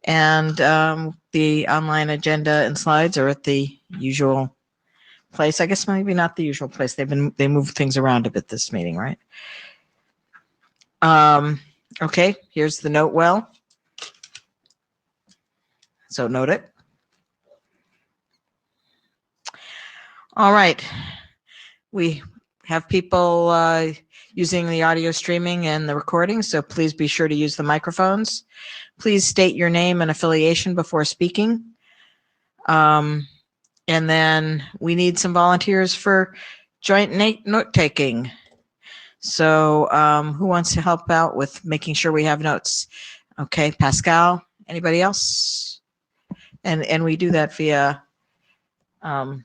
And the online agenda and slides are at the usual place. I guess maybe not the usual place. They moved things around a bit this meeting, right? Okay, here's the note well. So note it. All right. We have people using the audio streaming and the recording, so please be sure to use the microphones. Please state your name and affiliation before speaking. And then we need some volunteers for joint note-taking. So who wants to help out with making sure we have notes? Okay, Pascal, anybody else? And we do that via Etherpad.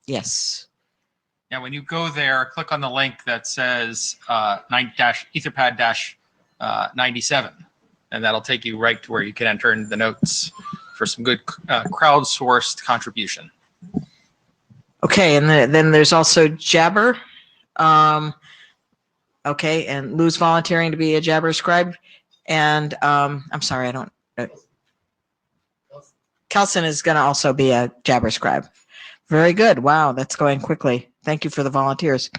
Yes. Yeah, when you go there, click on the link that says Etherpad-97, and that'll take you right to where you can enter in the notes for some good crowdsourced contribution. Okay, and then there's also Jabber. Okay, and Lou's volunteering to be a Jabber scribe. And I'm sorry, I don't know. Kelson is going to also be a Jabber scribe. Very good. Wow, that's going quickly. Thank you for the volunteers.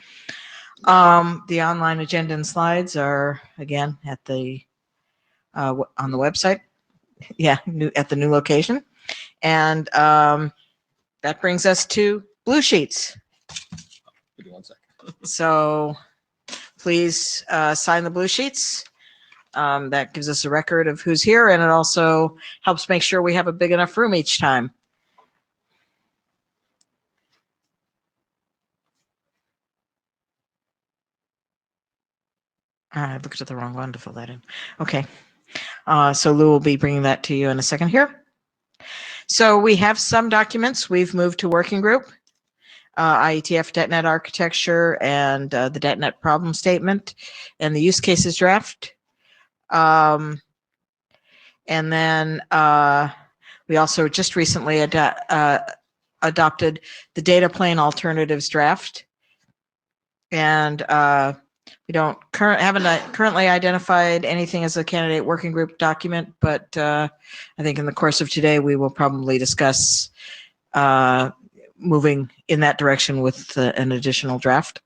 The online agenda and slides are again at the on the website. Yeah, at the new location. And that brings us to blue sheets. Give me 1 second. So please sign the blue sheets. That gives us a record of who's here, and it also helps make sure we have a big enough room each time. I looked at the wrong one to fill that in. Okay. So Lou will be bringing that to you in a second here. So we have some documents. We've moved to working group, IETF DETNET architecture and the DETNET problem statement and the use cases draft. And then we also just recently adopted the data plane alternatives draft. And we haven't currently identified anything as a candidate working group document, but I think in the course of today we will probably discuss moving in that direction with an additional draft.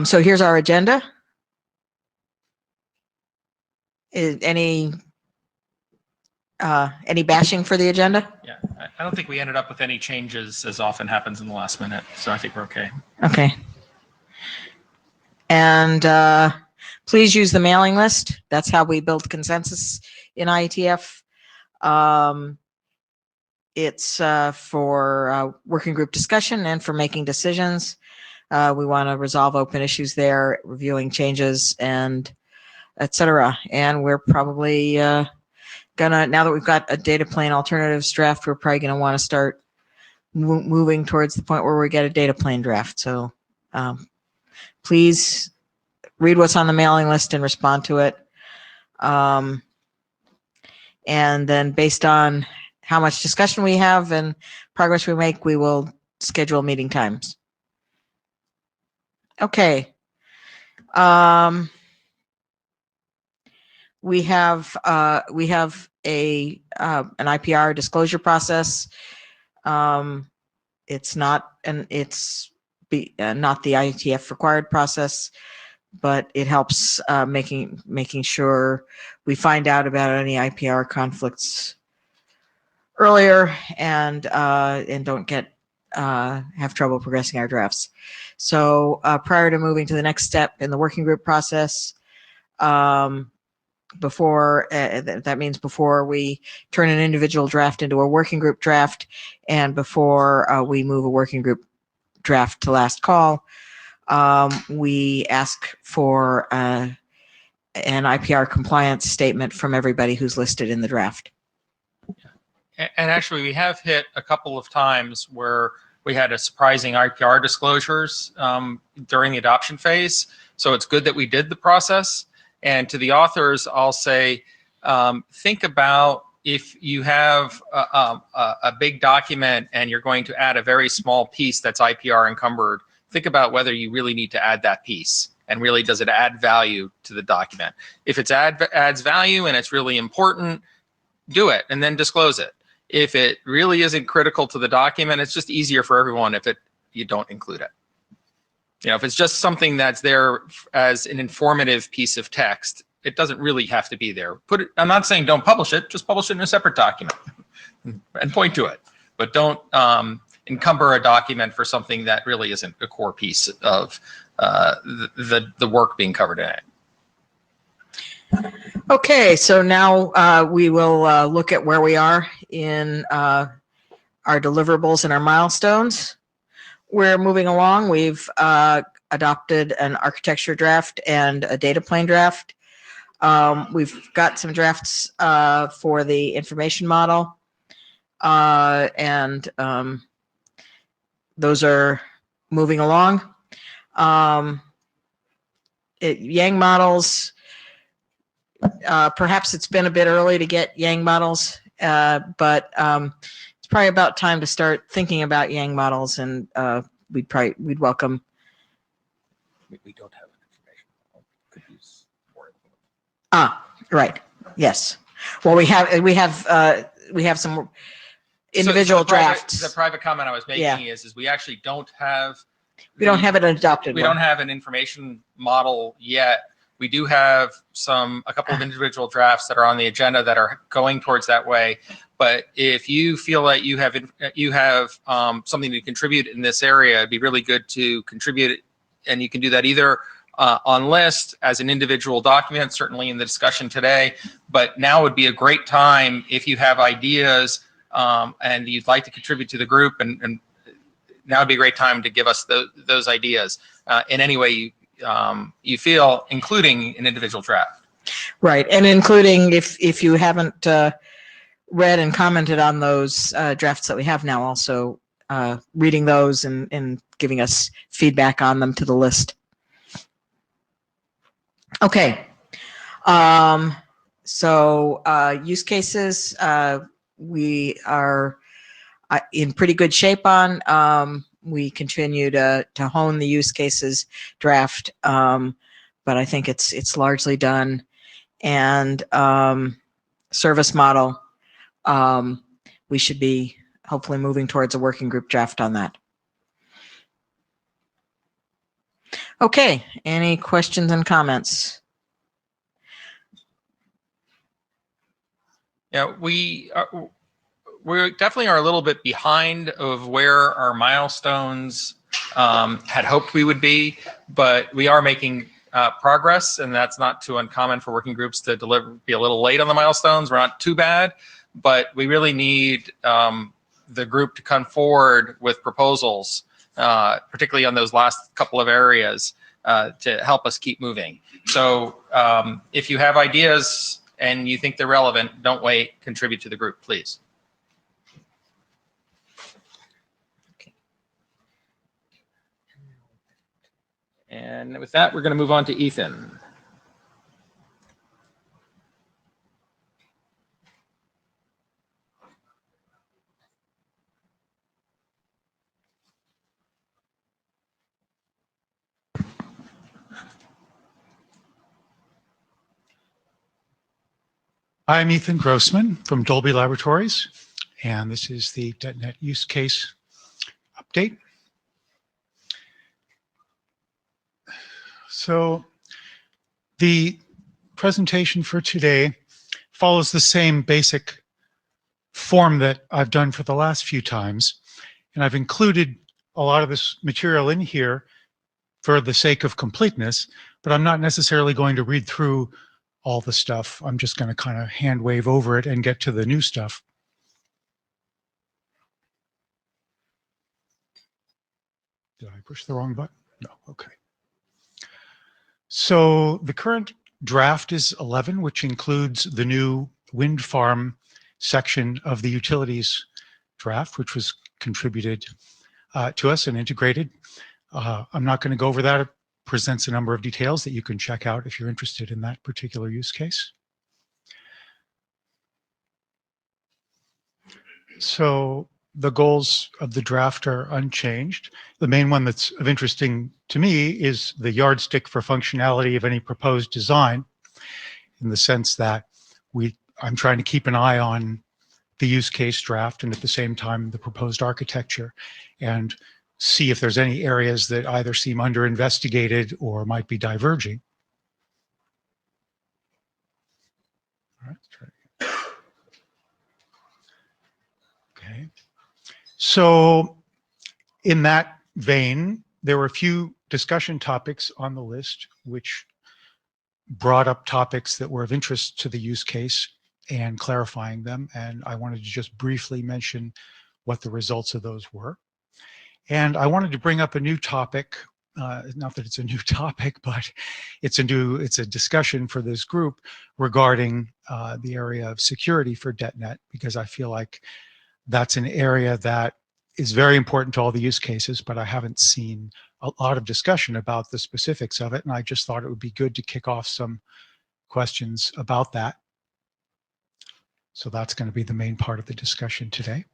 So here's our agenda. Any bashing for the agenda? Yeah, I don't think we ended up with any changes as often happens in the last minute, so I think we're okay. Okay. And please use the mailing list. That's how we build consensus in IETF. It's for working group discussion and for making decisions. We want to resolve open issues there, reviewing changes, and etc. And we're probably gonna, now that we've got a data plane alternatives draft, we're probably gonna want to start moving towards the point where we get a data plane draft. So please read what's on the mailing list and respond to it. And then based on how much discussion we have and progress we make, we will schedule meeting times. Okay. We have an IPR disclosure process. It's not not the IETF required process, but it helps making sure we find out about any IPR conflicts earlier and don't get have trouble progressing our drafts. So prior to moving to the next step in the working group process, that means before we turn an individual draft into a working group draft and before we move a working group draft to last call, we ask for an IPR compliance statement from everybody who's listed in the draft. And actually, we have hit a couple of times where we had a surprising IPR disclosures during the adoption phase. So it's good that we did the process. And to the authors, I'll say, think about if you have a big document and you're going to add a very small piece that's IPR encumbered, think about whether you really need to add that piece and really does it add value to the document. If it adds value and it's really important, do it and then disclose it. If it really isn't critical to the document, it's just easier for everyone if you don't include it. If it's just something that's there as an informative piece of text, it doesn't really have to be there. I'm not saying don't publish it, just publish it in a separate document and point to it. But don't encumber a document for something that really isn't a core piece of the work being covered in it. Okay, so now we will look at where we are in our deliverables and our milestones. We're moving along. We've adopted an architecture draft and a data plane draft. We've got some drafts for the information model, and those are moving along. Yang models, perhaps it's been a bit early to get Yang models, but it's probably about time to start thinking about Yang models, and we'd welcome. We don't have information. Could use more. Right. Yes. Well, we have some individual drafts. The private comment I was making is we actually don't have. We don't have an adopted. We don't have an information model yet. We do have a couple of individual drafts that are on the agenda that are going towards that way. But if you feel that you have something to contribute in this area, it'd be really good to contribute, and you can do that either on list as an individual document, certainly in the discussion today. But now would be a great time if you have ideas and you'd like to contribute to the group, and now would be a great time to give us those ideas in any way you feel, including an individual draft. Right, and including if you haven't read and commented on those drafts that we have now, also reading those and giving us feedback on them to the list. Okay, so use cases we are in pretty good shape on. We continue to hone the use cases draft, but I think it's largely done. And service model, we should be hopefully moving towards a working group draft on that. Okay, any questions and comments? Yeah, we definitely are a little bit behind of where our milestones had hoped we would be, but we are making progress, and that's not too uncommon for working groups to be a little late on the milestones. We're not too bad, but we really need the group to come forward with proposals, particularly on those last couple of areas, to help us keep moving. So if you have ideas and you think they're relevant, don't wait, contribute to the group, please. And with that, we're going to move on to Ethan. I'm Ethan Grossman from Dolby Laboratories, and this is the DETNET use case update. So the presentation for today follows the same basic form that I've done for the last few times, and I've included a lot of this material in here for the sake of completeness, but I'm not necessarily going to read through all the stuff. I'm just going to kind of hand wave over it and get to the new stuff. Did I push the wrong button? No, okay. So the current draft is 11, which includes the new wind farm section of the utilities draft, which was contributed to us and integrated. I'm not going to go over that. It presents a number of details that you can check out if you're interested in that particular use case. So the goals of the draft are unchanged. The main one that's of interesting to me is the yardstick for functionality of any proposed design, in the sense that I'm trying to keep an eye on the use case draft and at the same time the proposed architecture, and see if there's any areas that either seem under investigated or might be diverging. All right, let's try it again. Okay. So in that vein, there were a few discussion topics on the list which brought up topics that were of interest to the use case and clarifying them. And I wanted to just briefly mention what the results of those were. And I wanted to bring up a new topic, not that it's a new topic, but it's a discussion for this group regarding the area of security for DETNet, because I feel like that's an area that is very important to all the use cases, but I haven't seen a lot of discussion about the specifics of it. And I just thought it would be good to kick off some questions about that. So that's going to be the main part of the discussion today.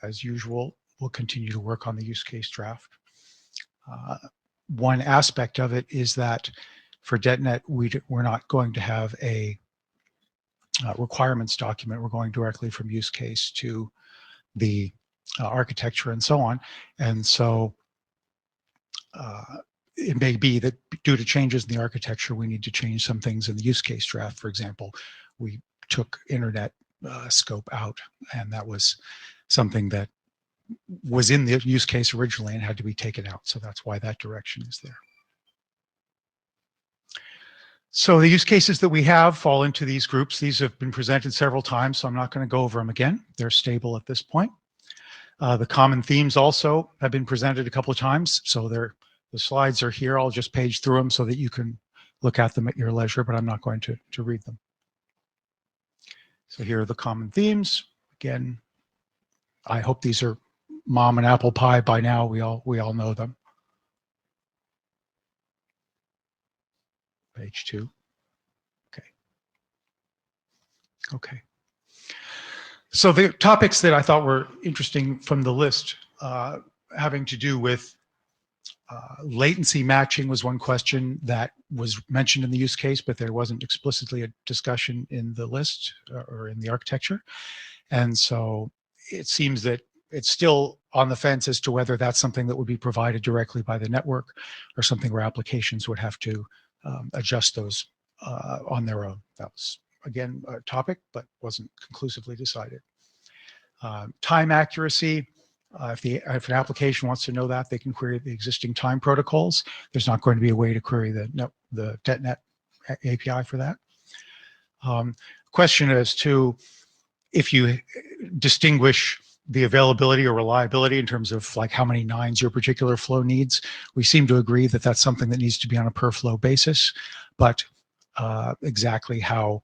As usual, we'll continue to work on the use case draft. One aspect of it is that for DETNet, we're not going to have a requirements document. We're going directly from use case to the architecture and so on. And so it may be that due to changes in the architecture, we need to change some things in the use case draft. For example, we took internet scope out, and that was something that was in the use case originally and had to be taken out. So that's why that direction is there. So the use cases that we have fall into these groups. These have been presented several times, so I'm not going to go over them again. They're stable at this point. The common themes also have been presented a couple of times, so the slides are here. I'll just page through them so that you can look at them at your leisure, but I'm not going to read them. So here are the common themes. Again, I hope these are mom and apple pie by now. We all know them. Page 2. Okay. So the topics that I thought were interesting from the list having to do with latency matching was one question that was mentioned in the use case, but there wasn't explicitly a discussion in the list or in the architecture. And so it seems that it's still on the fence as to whether that's something that would be provided directly by the network or something where applications would have to adjust those on their own. That was, again, a topic, but wasn't conclusively decided. Time accuracy. If an application wants to know that, they can query the existing time protocols. There's not going to be a way to query the DETNet API for that. Question as to if you distinguish the availability or reliability in terms of like how many nines your particular flow needs. We seem to agree that that's something that needs to be on a per flow basis, but exactly how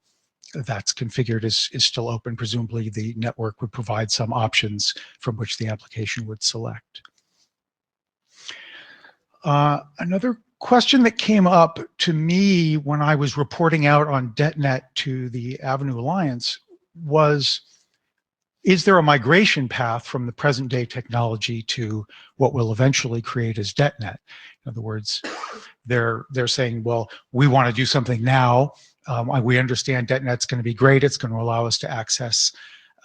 that's configured is still open. Presumably the network would provide some options from which the application would select. Another question that came up to me when I was reporting out on DETNet to the Avenue Alliance was, is there a migration path from the present day technology to what will eventually create as DETNet? In other words, they're saying, well, we want to do something now. We understand DETNet's going to be great. It's going to allow us to access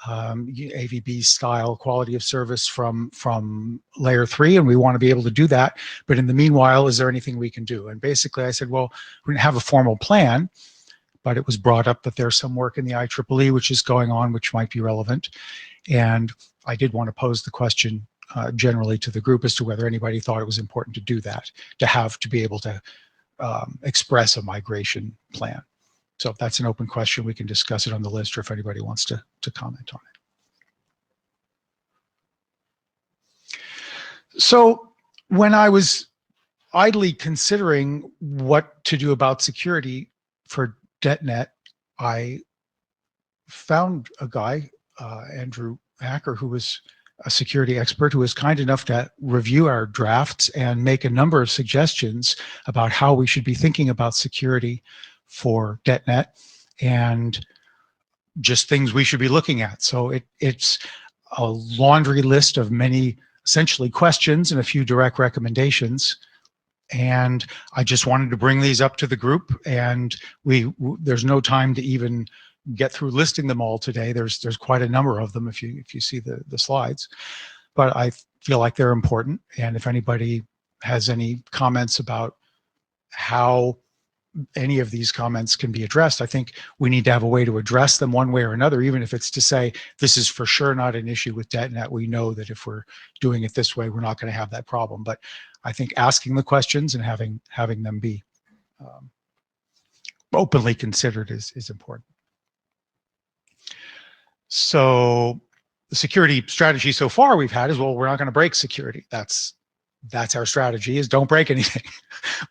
AVB style quality of service from layer 3, and we want to be able to do that. But in the meanwhile, is there anything we can do? And basically I said, well, we didn't have a formal plan, but it was brought up that there's some work in the IEEE which is going on, which might be relevant. And I did want to pose the question generally to the group as to whether anybody thought it was important to do that, to be able to express a migration plan. So if that's an open question, we can discuss it on the list, or if anybody wants to comment on it. So when I was idly considering what to do about security for DETNet, I found a guy, Andrew Hacker, who was a security expert, who was kind enough to review our drafts and make a number of suggestions about how we should be thinking about security for DETNet. And just things we should be looking at. So it's a laundry list of many essentially questions and a few direct recommendations. And I just wanted to bring these up to the group, and there's no time to even get through listing them all today. There's quite a number of them if you see the slides, but I feel like they're important. And if anybody has any comments about how any of these comments can be addressed, I think we need to have a way to address them one way or another, even if it's to say, this is for sure not an issue with DetNet. We know that if we're doing it this way, we're not going to have that problem. But I think asking the questions and having them be openly considered is important. So the security strategy so far we've had is, well, we're not going to break security. That's our strategy, is don't break anything.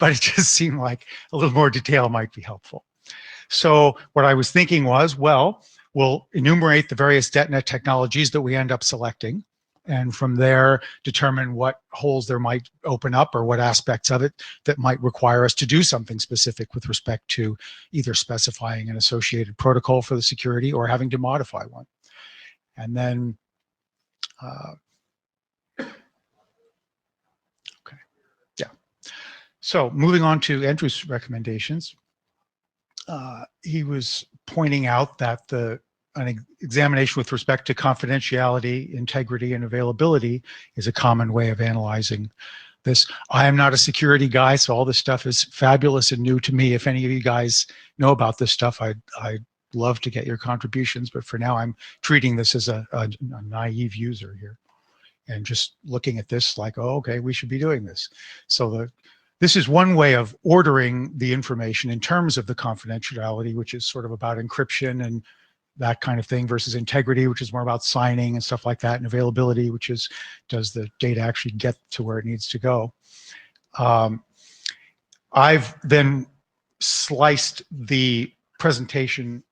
But it just seemed like a little more detail might be helpful. So what I was thinking was, well, we'll enumerate the various DetNet technologies that we end up selecting, and from there determine what holes there might open up or what aspects of it that might require us to do something specific with respect to either specifying an associated protocol for the security or having to modify one. And then so moving on to Andrew's recommendations, he was pointing out that an examination with respect to confidentiality, integrity, and availability is a common way of analyzing this. I am not a security guy, so all this stuff is fabulous and new to me. If any of you guys know about this stuff, I'd love to get your contributions, but for now I'm treating this as a naive user here and just looking at this like, oh, okay, we should be doing this. So this is one way of ordering the information in terms of the confidentiality, which is sort of about encryption and that kind of thing, versus integrity, which is more about signing and stuff like that, and availability, which is, does the data actually get to where it needs to go? I've then sliced the presentation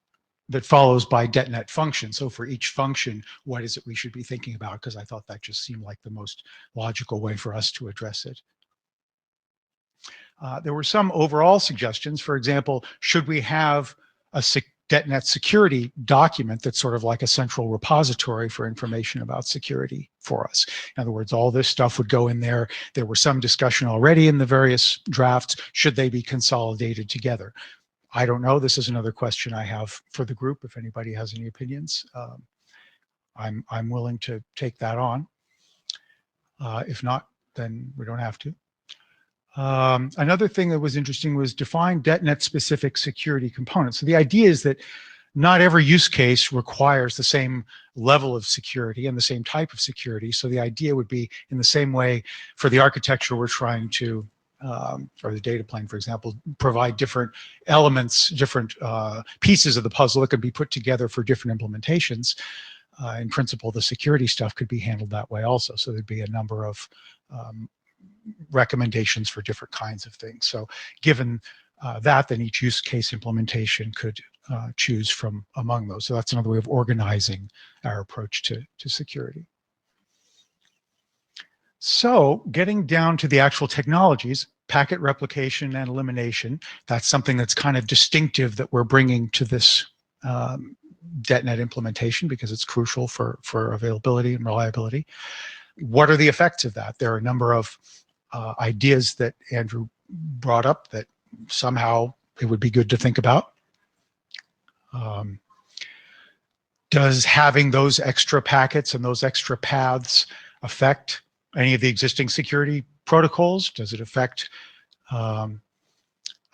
that follows by DetNet function. So for each function, what is it we should be thinking about? Because I thought that just seemed like the most logical way for us to address it. There were some overall suggestions. For example, should we have a DetNet security document that's sort of like a central repository for information about security for us? In other words, all this stuff would go in there. There were some discussion already in the various drafts. Should they be consolidated together? I don't know. This is another question I have for the group. If anybody has any opinions, I'm willing to take that on. If not, then we don't have to. Another thing that was interesting was define DetNet specific security components. So the idea is that not every use case requires the same level of security and the same type of security. So the idea would be, in the same way for the architecture we're trying to, or the data plane, for example, provide different elements, different pieces of the puzzle that could be put together for different implementations. In principle, the security stuff could be handled that way also. So there'd be a number of recommendations for different kinds of things. So given that, then each use case implementation could choose from among those. So that's another way of organizing our approach to security. So getting down to the actual technologies, packet replication and elimination, that's something that's kind of distinctive that we're bringing to this DetNet implementation because it's crucial for availability and reliability. What are the effects of that? There are a number of ideas that Andrew brought up that somehow it would be good to think about. Does having those extra packets and those extra paths affect any of the existing security protocols? Does it affect an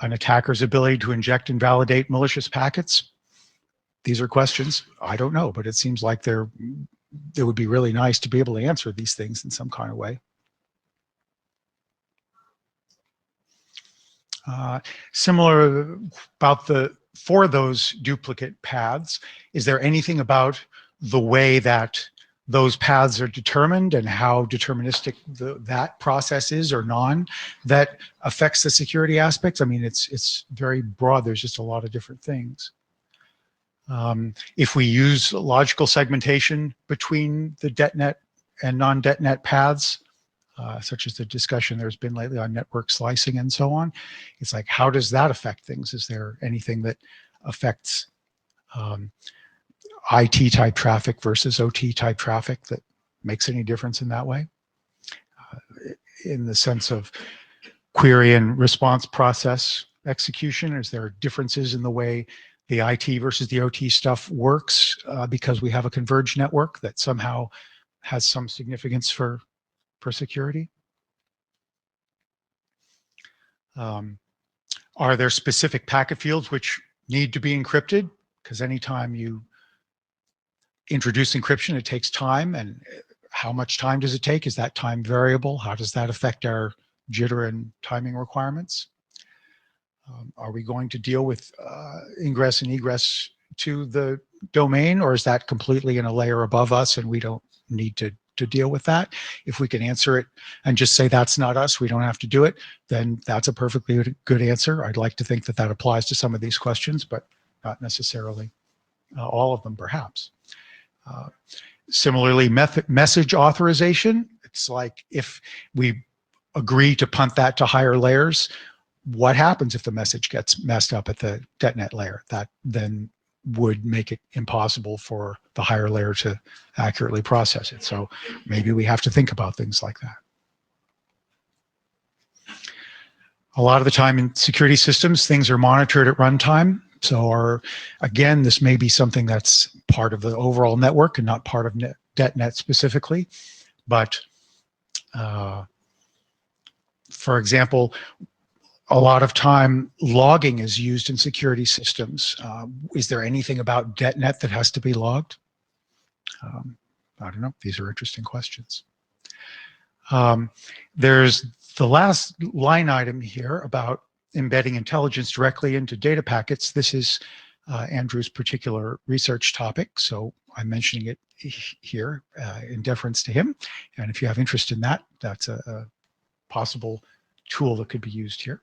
attacker's ability to inject and validate malicious packets? These are questions. I don't know, but it seems like it would be really nice to be able to answer these things in some kind of way. Similar about for those duplicate paths, is there anything about the way that those paths are determined and how deterministic that process is or non that affects the security aspects? I mean, it's very broad. There's just a lot of different things. If we use logical segmentation between the DetNet and non-DetNet paths, such as the discussion there's been lately on network slicing and so on, it's like, how does that affect things? Is there anything that affects IT type traffic versus OT type traffic that makes any difference in that way? In the sense of query and response process execution, is there differences in the way the IT versus the OT stuff works because we have a converged network that somehow has some significance for security? Are there specific packet fields which need to be encrypted? Because anytime you introduce encryption, it takes time. And how much time does it take? Is that time variable? How does that affect our jitter and timing requirements? Are we going to deal with ingress and egress to the domain, or is that completely in a layer above us and we don't need to deal with that? If we can answer it and just say that's not us, we don't have to do it, then that's a perfectly good answer. I'd like to think that that applies to some of these questions, but not necessarily all of them, perhaps. Similarly, message authorization, it's like if we agree to punt that to higher layers, what happens if the message gets messed up at the DETNet layer? That then would make it impossible for the higher layer to accurately process it. So maybe we have to think about things like that. A lot of the time in security systems, things are monitored at runtime. So again, this may be something that's part of the overall network and not part of DETNet specifically. But for example, a lot of time logging is used in security systems. Is there anything about DETNet that has to be logged? I don't know. These are interesting questions. There's the last line item here about embedding intelligence directly into data packets. This is Andrew's particular research topic, so I'm mentioning it here in deference to him. And if you have interest in that, that's a possible tool that could be used here.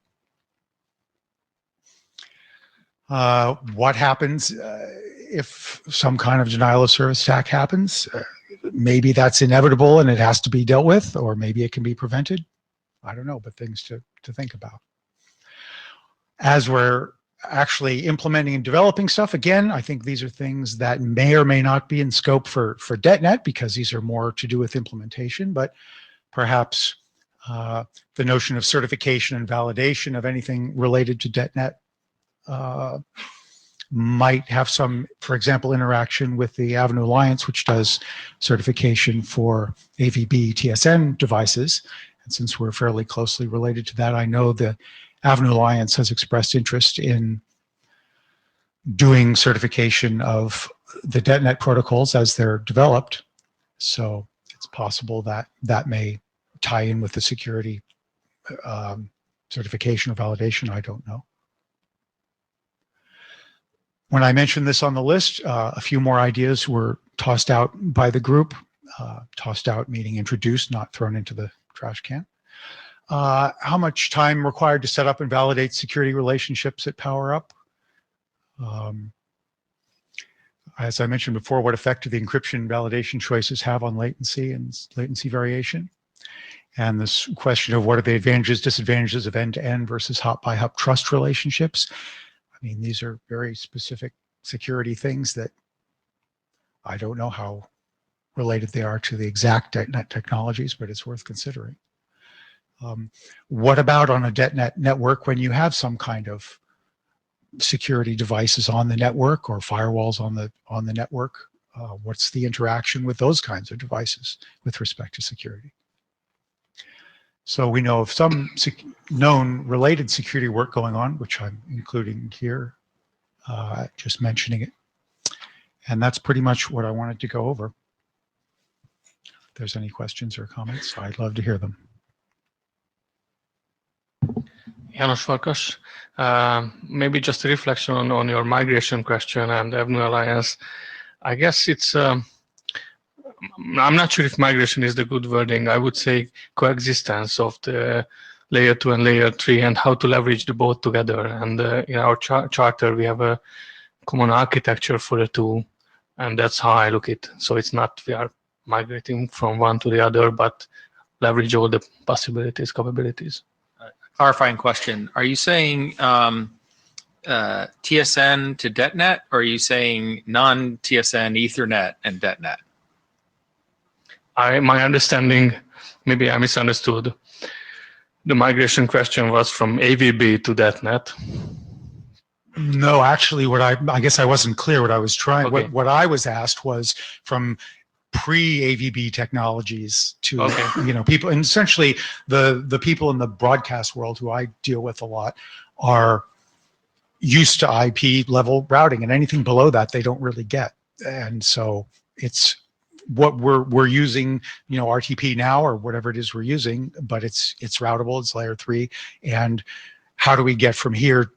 What happens if some kind of denial of service attack happens? Maybe that's inevitable and it has to be dealt with, or maybe it can be prevented. I don't know, but things to think about. As we're actually implementing and developing stuff, again, I think these are things that may or may not be in scope for DETNet, because these are more to do with implementation, but perhaps the notion of certification and validation of anything related to DETNet might have some, for example, interaction with the Avenue Alliance, which does certification for AVB TSN devices. And since we're fairly closely related to that, I know the Avenue Alliance has expressed interest in doing certification of the DETNet protocols as they're developed. So it's possible that that may tie in with the security certification or validation. I don't know. When I mentioned this on the list, a few more ideas were tossed out by the group. Tossed out meaning introduced, not thrown into the trash can. How much time required to set up and validate security relationships at PowerUp? As I mentioned before, what effect do the encryption validation choices have on latency and latency variation? And this question of what are the advantages, disadvantages of end-to-end versus hop-by-hop trust relationships? I mean, these are very specific security things that I don't know how related they are to the exact DETNet technologies, but it's worth considering. What about on a DETNet network when you have some kind of security devices on the network or firewalls on the network? What's the interaction with those kinds of devices with respect to security? So we know of some known related security work going on, which I'm including here, just mentioning it. And that's pretty much what I wanted to go over. If there's any questions or comments, I'd love to hear them. Janos Farkas, maybe just a reflection on your migration question and Avenue Alliance. I guess it's, I'm not sure if migration is the good wording. I would say coexistence of the layer 2 and layer 3 and how to leverage the both together. And in our charter, we have a common architecture for the two, and that's how I look at it. So it's not we are migrating from one to the other, but leverage all the possibilities, capabilities. Clarifying question. Are you saying TSN to DETNet, or are you saying non-TSN Ethernet and DETNet? My understanding, maybe I misunderstood. The migration question was from AVB to DETNet. No, actually, I guess I wasn't clear what I was trying. Okay. What I was asked was from pre-AVB technologies to, Okay. people, and essentially the people in the broadcast world who I deal with a lot are used to IP level routing, and anything below that they don't really get. And so it's what we're using, RTP now or whatever it is we're using, but it's routable, it's layer 3, and how do we get from here,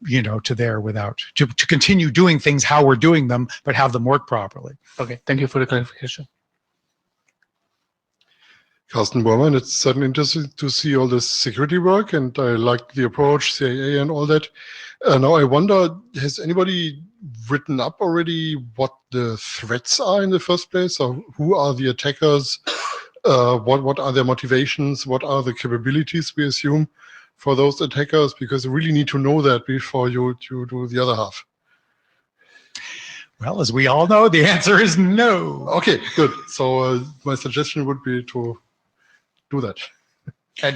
to there without to continue doing things how we're doing them, but have them work properly. Okay, thank you for the clarification. Carsten Bormann, it's certainly interesting to see all this security work, and I like the approach, CIA and all that. Now I wonder, has anybody written up already what the threats are in the first place? Or who are the attackers? What are their motivations? What are the capabilities, we assume, for those attackers? Because you really need to know that before you do the other half. Well, as we all know, the answer is no. Okay, good. So my suggestion would be to do that.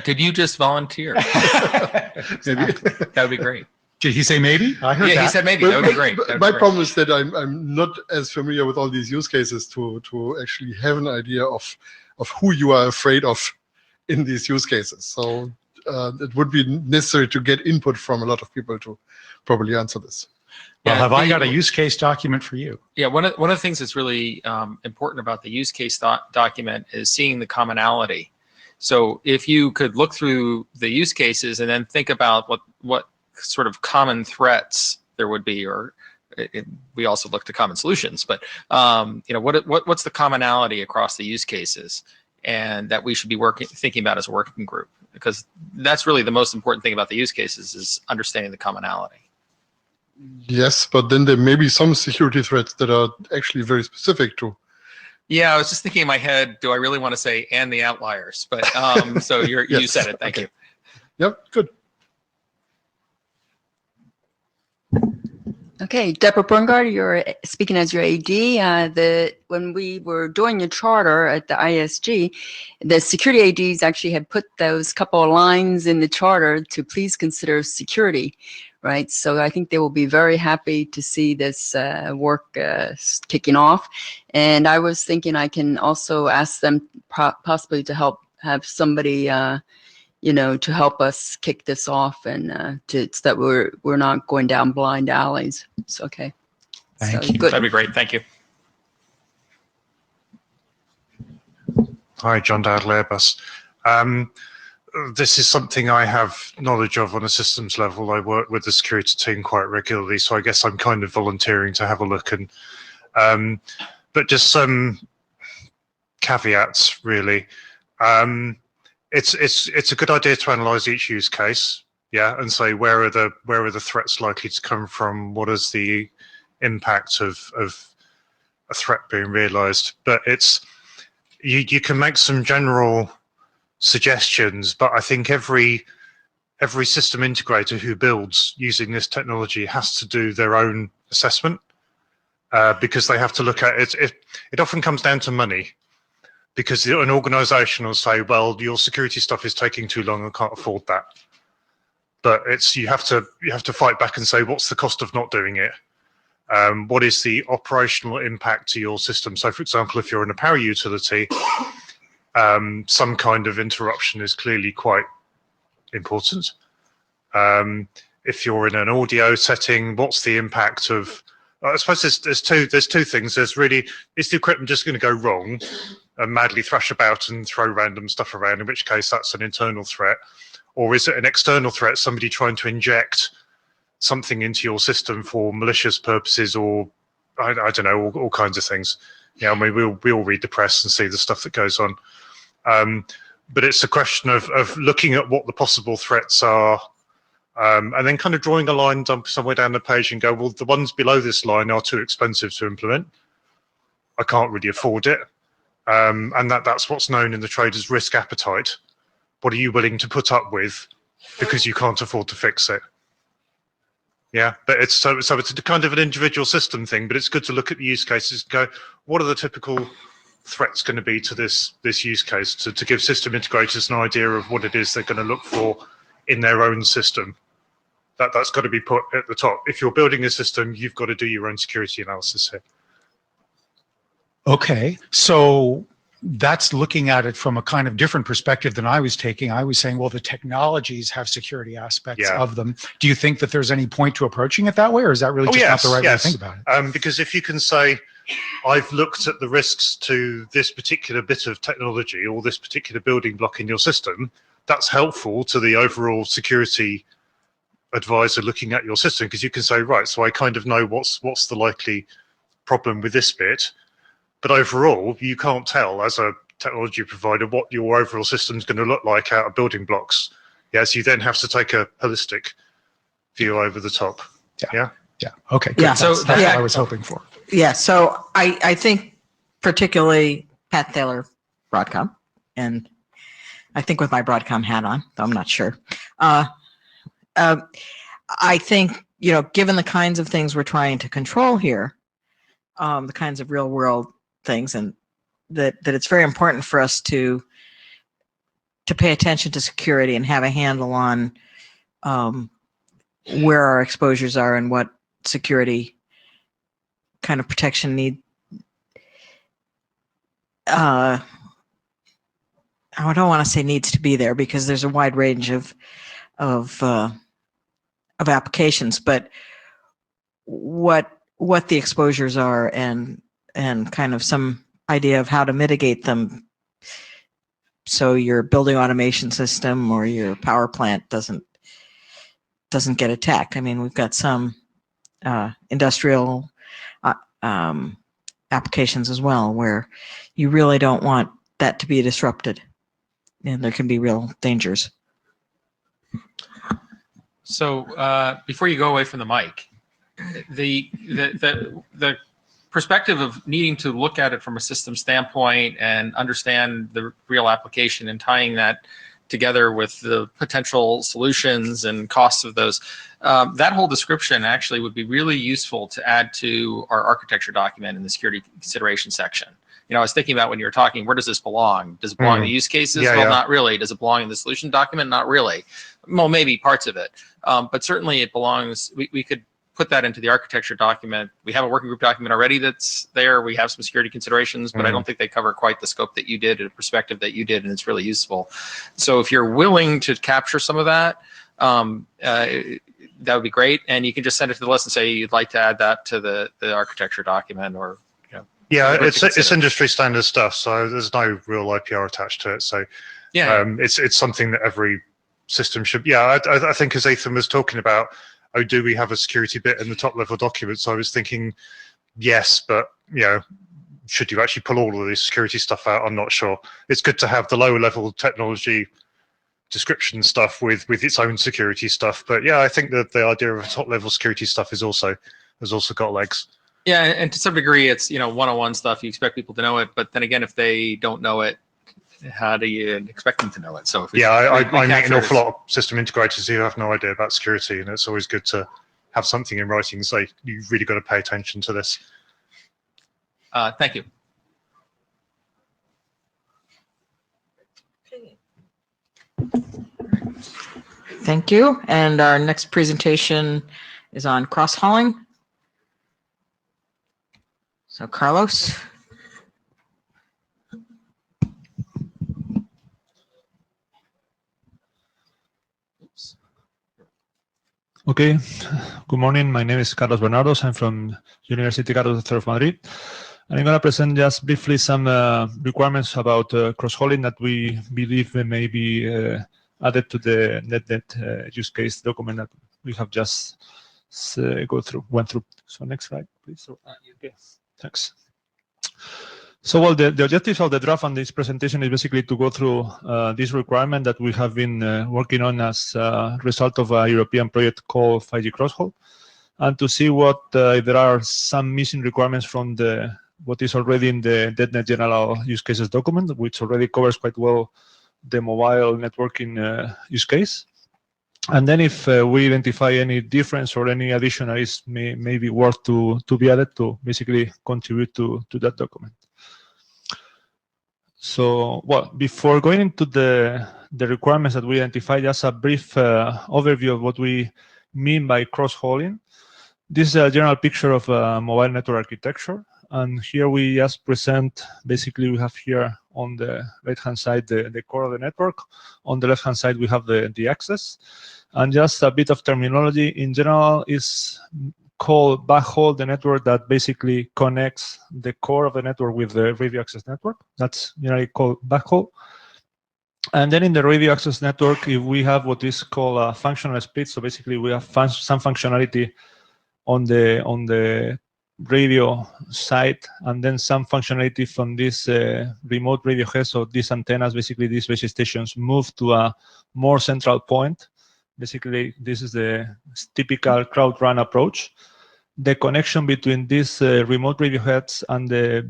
Did you just volunteer? Maybe. That would be great. Did he say maybe? I heard Yeah, that. he said maybe. That would be great. That would My be great. problem is that I'm not as familiar with all these use cases to actually have an idea of who you are afraid of in these use cases. So it would be necessary to get input from a lot of people to probably answer this. Well, Yeah, have I got a use case document for you? Yeah, one of the things that's really important about the use case document is seeing the commonality. So if you could look through the use cases and then think about what sort of common threats there would be, or we also look to common solutions, but what's the commonality across the use cases, and that we should be thinking about as a working group, because that's really the most important thing about the use cases is understanding the commonality. Yes, but then there may be some security threats that are actually very specific to. Yeah, I was just thinking in my head, do I really want to say and the outliers? But so you Yes, said it. Thank okay. you. Yep, good. Okay, Deborah Brungard, you're speaking as your AD. When we were doing your charter at the ISG, the security ADs actually had put those couple of lines in the charter to please consider security, right? So I think they will be very happy to see this work kicking off. And I was thinking I can also ask them possibly to help have somebody to help us kick this off, and so that we're not going down blind alleys. It's okay. Thank So, you. good. That'd be great. Thank you. Hi, John Dowdle, Airbus. This is something I have knowledge of on a systems level. I work with the security team quite regularly, so I guess I'm kind of volunteering to have a look. And but just some caveats, really. It's a good idea to analyze each use case, and say where are the threats likely to come from, what is the impact of a threat being realized. But you can make some general suggestions, but I think every system integrator who builds using this technology has to do their own assessment, because they have to look at it. It often comes down to money. Because an organization will say, well, your security stuff is taking too long, I can't afford that. But you have to fight back and say, what's the cost of not doing it? What is the operational impact to your system? So, for example, if you're in a power utility, some kind of interruption is clearly quite important. If you're in an audio setting, what's the impact of? I suppose there's two things. There's really, is the equipment just going to go wrong and madly thrash about and throw random stuff around, in which case that's an internal threat? Or is it an external threat, somebody trying to inject something into your system for malicious purposes, or I don't know, all kinds of things. I mean, we all read the press and see the stuff that goes on. But it's a question of looking at what the possible threats are, and then kind of drawing a line somewhere down the page and go, well, the ones below this line are too expensive to implement. I can't really afford it. And that's what's known in the trade as risk appetite. What are you willing to put up with because you can't afford to fix it? Yeah, but it's so it's a kind of an individual system thing, but it's good to look at the use cases and go, what are the typical threats going to be to this use case to give system integrators an idea of what it is they're going to look for in their own system. That's got to be put at the top. If you're building a system, you've got to do your own security analysis here. Okay, so that's looking at it from a kind of different perspective than I was taking. I was saying, well, the technologies have security aspects of them. Do you think that there's any point to approaching it that way, or is that really just not the right way to think about it? Because if you can say, I've looked at the risks to this particular bit of technology or this particular building block in your system, that's helpful to the overall security advisor looking at your system, because you can say, right, so I kind of know what's the likely problem with this bit, but overall you can't tell as a technology provider what your overall system is going to look like out of building blocks. Yes, you then have to take a holistic view over the top. Yeah. Okay, good. Yeah. That's what I was hoping for. Yeah, so I think particularly Pat Taylor, Broadcom, and I think with my Broadcom hat on, though I'm not sure. I think, given the kinds of things we're trying to control here, the kinds of real world things, and that it's very important for us to pay attention to security and have a handle on where our exposures are and what security kind of protection need. I don't want to say needs to be there, because there's a wide range of applications, but what the exposures are and kind of some idea of how to mitigate them, so your building automation system or your power plant doesn't get attacked. I mean, we've got some industrial applications as well where you really don't want that to be disrupted, and there can be real dangers. So before you go away from the mic, the perspective of needing to look at it from a system standpoint and understand the real application and tying that together with the potential solutions and costs of those, that whole description actually would be really useful to add to our architecture document in the security consideration section. I was thinking about when you were talking, where does this belong? Does it belong in the use cases? Well, not really. Does it belong in the solution document? Not really. Well, maybe parts of it, but certainly it belongs. We could put that into the architecture document. We have a working group document already that's there. We have some security considerations, but I don't think they cover quite the scope that you did and the perspective that you did, and it's really useful. So if you're willing to capture some of that, that would be great. And you can just send it to the list and say you'd like to add that to the architecture document, or yeah, it's industry standard stuff, so there's no real IPR attached to it. So it's something that every system should. Yeah, I think as Ethan was talking about, do we have a security bit in the top level documents? I was thinking, yes, but should you actually pull all of this security stuff out? I'm not sure. It's good to have the lower level technology description stuff with its own security stuff. But yeah, I think that the idea of top level security stuff has also got legs. Yeah, and to some degree, it's one-on-one stuff. You expect people to know it, but then again, if they don't know it, how do you expect them to know it? So if I meet an awful lot of system integrators who have no idea about security, and it's always good to have something in writing and say you've really got to pay attention to this. Thank you. Thank you. And our next presentation is on cross-hauling. So Carlos. Okay, good morning. My name is Carlos Bernardos. I'm from University Carlos III of Madrid. And I'm going to present just briefly some requirements about cross-hauling that we believe may be added to the NetNet use case document that we have just went through. So next slide, please. Okay, thanks. So well, the objectives of the draft and this presentation is basically to go through this requirement that we have been working on as a result of a European project called 5G Cross-Haul, and to see what if there are some missing requirements from what is already in the DETNET general use cases document, which already covers quite well the mobile networking use case. And then if we identify any difference or any additional is may be worth to be added to basically contribute to that document. So, well, before going into the requirements that we identify, just a brief overview of what we mean by cross-hauling. This is a general picture of a mobile network architecture. And here we just present, basically we have here on the right-hand side, the core of the network. On the left-hand side, we have the access. And just a bit of terminology, in general, is called backhaul, the network that basically connects the core of the network with the radio access network. That's generally called backhaul. And then in the radio access network, if we have what is called a functional split, so basically we have some functionality on the radio side, and then some functionality from this remote radio head. So these antennas, basically these base stations, move to a more central point. Basically, this is the typical crowd run approach. The connection between these remote radio heads and the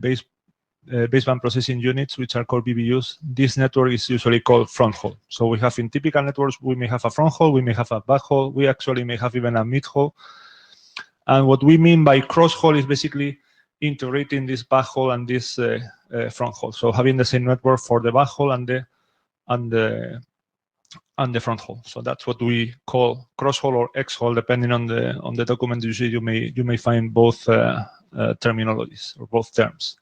baseband processing units, which are called BBUs, this network is usually called front haul. So we have in typical networks, we may have a front haul, we may have a back haul, we actually may have even a mid haul. And what we mean by cross haul is basically integrating this back haul and this front haul. So having the same network for the back haul and the front haul. So that's what we call cross haul or X haul, depending on the document. Usually you may find both terminologies or both terms.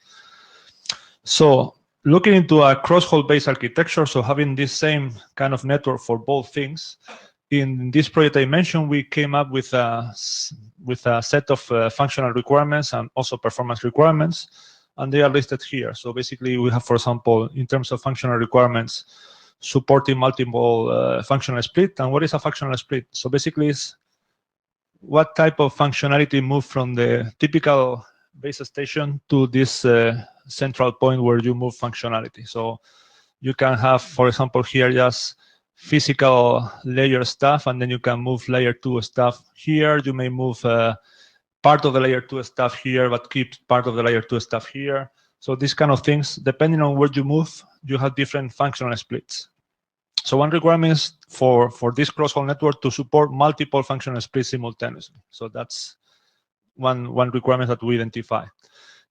So looking into a cross haul based architecture, so having this same kind of network for both things. In this project I mentioned, we came up with a set of functional requirements and also performance requirements, and they are listed here. So basically we have, for example, in terms of functional requirements, supporting multiple functional split. And what is a functional split? So basically it's what type of functionality moved from the typical base station to this central point where you move functionality. So you can have, for example, here just physical layer stuff, and then you can move layer 2 stuff here. You may move part of the layer 2 stuff here, but keep part of the layer 2 stuff here. So these kind of things, depending on where you move, you have different functional splits. So one requirement is for this cross-haul network to support multiple functional splits simultaneously. So that's one requirement that we identify.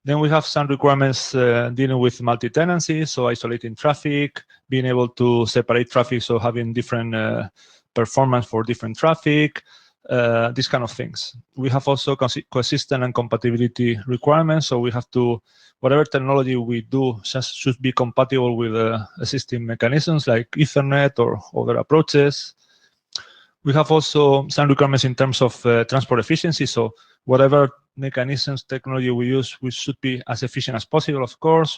Then we have some requirements dealing with multi-tenancy, so isolating traffic, being able to separate traffic, so having different performance for different traffic, these kind of things. We have also consistent and compatibility requirements, so we have to, whatever technology we do should be compatible with existing mechanisms like Ethernet or other approaches. We have also some requirements in terms of transport efficiency, so whatever mechanisms, technology we use, we should be as efficient as possible, of course.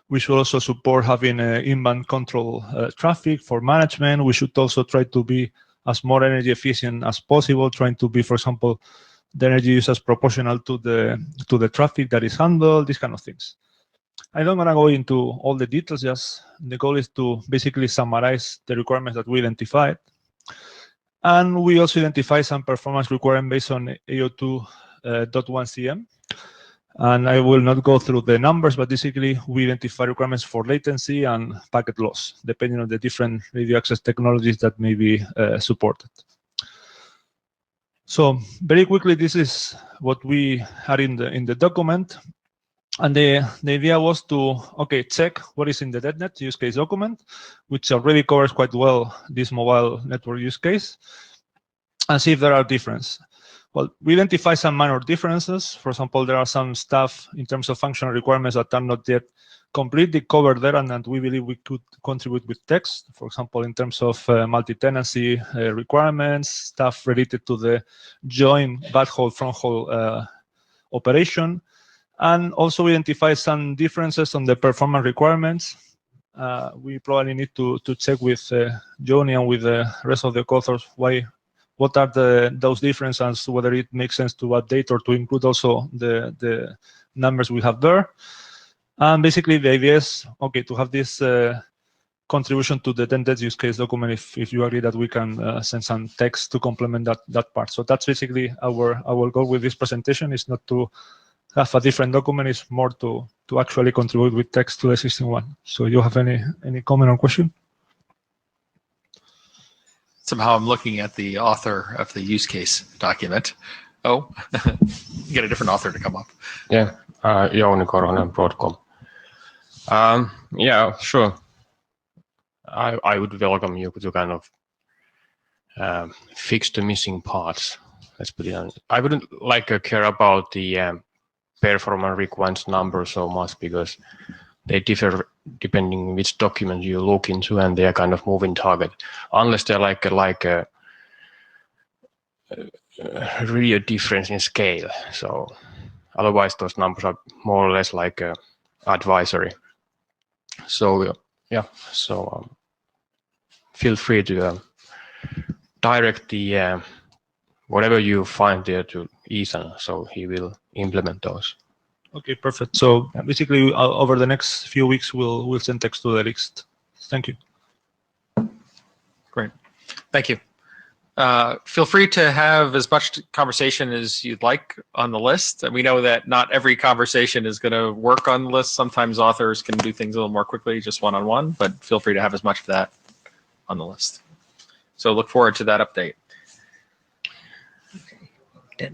We should also support having inbound control traffic for management. We should also try to be as more energy efficient as possible, trying to be, for example, the energy use as proportional to the traffic that is handled, these kind of things. I'm not going to go into all the details, just the goal is to basically summarize the requirements that we identified. And we also identify some performance requirements based on AO2.1cm. And I will not go through the numbers, but basically we identify requirements for latency and packet loss, depending on the different radio access technologies that may be supported. So very quickly, this is what we had in the document. And the idea was to, check what is in the DETNET use case document, which already covers quite well this mobile network use case, and see if there are differences. Well, we identify some minor differences. For example, there are some stuff in terms of functional requirements that are not yet completely covered there, and that we believe we could contribute with text. For example, in terms of multi-tenancy requirements, stuff related to the joint backhaul fronthaul operation. And also identify some differences on the performance requirements. We probably need to check with Joni and with the rest of the co-authors what are those differences, whether it makes sense to update or to include also the numbers we have there. And basically the idea is, to have this contribution to the DETNET use case document if you agree that we can send some text to complement that part. So that's basically our goal with this presentation, is not to have a different document, is more to actually contribute with text to the existing one. So you have any comment or question? Somehow I'm looking at the author of the use case document. Oh, you get a different author to come up. Yeah, Jouni Korhonen, Broadcom. Yeah, sure. I would welcome you to kind of fix the missing parts. Let's put it on. I wouldn't care about the performance requirements number so much because they differ depending which document you look into, and they are kind of moving target, unless they're like a really a difference in scale. So otherwise, those numbers are more or less like advisory. So yeah, so feel free to direct the whatever you find there to Ethan, so he will implement those. Okay, perfect. So basically, over the next few weeks, we'll send text to the list. Thank you. Great. Thank you. Feel free to have as much conversation as you'd like on the list. We know that not every conversation is going to work on the list. Sometimes authors can do things a little more quickly, just one-on-one, but feel free to have as much of that on the list. So look forward to that update.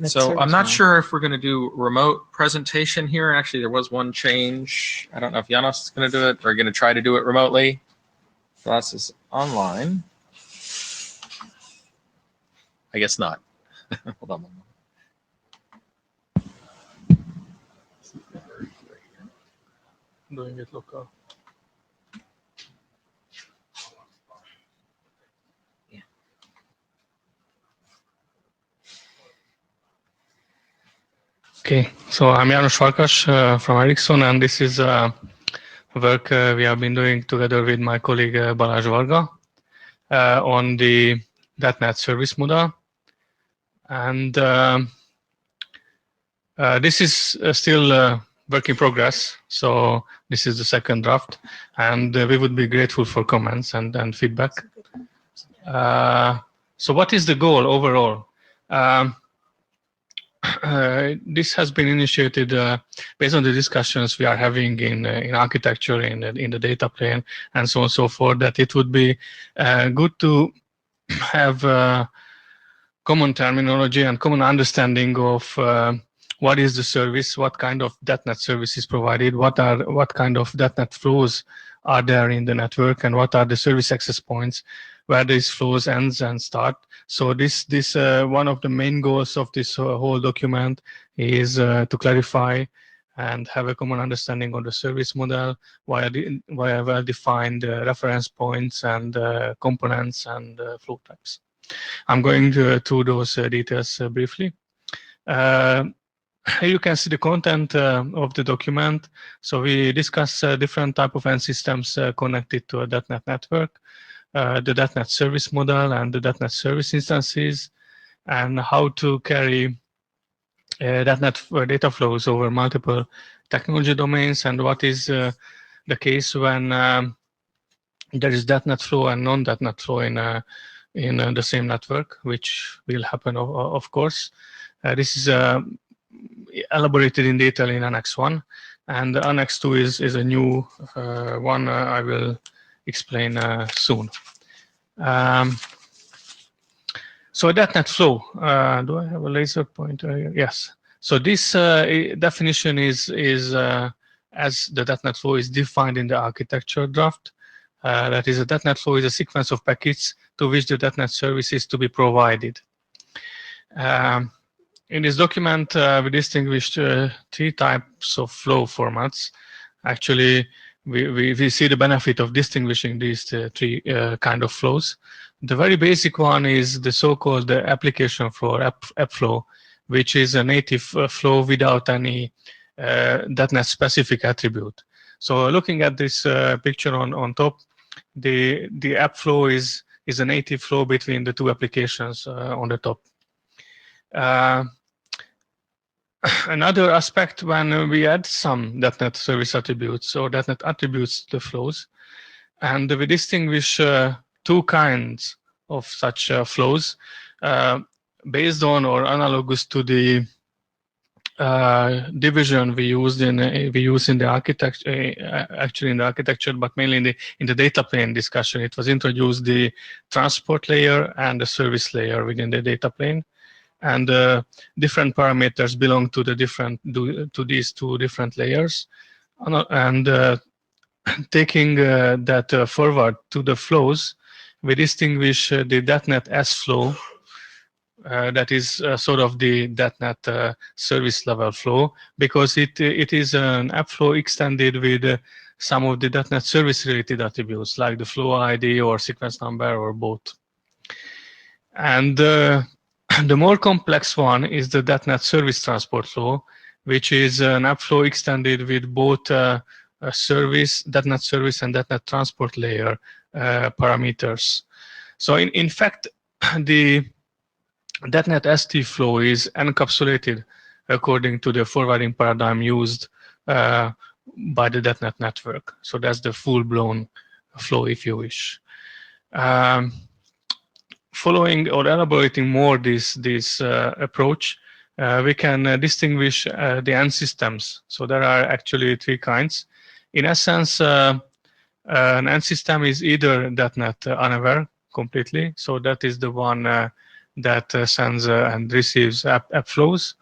So I'm not sure if we're going to do remote presentation here. Actually, there was one change. I don't know if Janos is going to do it or going to try to do it remotely. This is online. I guess not. Hold on one moment. Doing it local. Okay, so I'm Janos Farkas from Ericsson, and this is work we have been doing together with my colleague Balázs Varga on the .NET service model. And this is still work in progress, so this is the second draft, and we would be grateful for comments and feedback. So what is the goal overall? This has been initiated based on the discussions we are having in architecture, in the data plane, and so on and so forth, that it would be good to have common terminology and common understanding of what is the service, what kind of .NET service is provided, what kind of .NET flows are there in the network, and what are the service access points where these flows ends and start. So this one of the main goals of this whole document is to clarify and have a common understanding of the service model via well-defined reference points and components and flow types. I'm going through those details briefly. Here you can see the content of the document. So we discuss different type of end systems connected to a .NET network, the .NET service model and the .NET service instances, and how to carry .NET data flows over multiple technology domains, and what is the case when there is .NET flow and non-.NET flow in the same network, which will happen, of course. This is elaborated in detail in Annex 1, and Annex 2 is a new one I will explain soon. So .NET flow, do I have a laser pointer here? Yes. So this definition is as the .NET flow is defined in the architecture draft. That is, a .NET flow is a sequence of packets to which the .NET service is to be provided. In this document, we distinguished three types of flow formats. Actually, we see the benefit of distinguishing these three kind of flows. The very basic one is the so-called application flow, app flow, which is a native flow without any .NET specific attribute. So looking at this picture on top, the app flow is a native flow between the two applications on the top. Another aspect, when we add some .NET service attributes or .NET attributes to the flows, and we distinguish two kinds of such flows based on or analogous to the division we use in the architecture, actually in the architecture, but mainly in the data plane discussion. It was introduced the transport layer and the service layer within the data plane, and different parameters belong to these two different layers, and taking that forward to the flows, we distinguish the DETNET S flow. That is sort of the DETNET service level flow, because it is an app flow extended with some of the DETNET service related attributes like the flow ID or sequence number or both. And the more complex one is the DETNET service transport flow, which is an app flow extended with both a service, DETNET service and DETNET transport layer parameters. So in fact, the DETNET ST flow is encapsulated according to the forwarding paradigm used by the DETNET network. So that's the full-blown flow, if you wish. Following or elaborating more this approach, we can distinguish the end systems. So there are actually three kinds. In essence, an end system is either DETNET unaware completely. So that is the one that sends and receives app flows,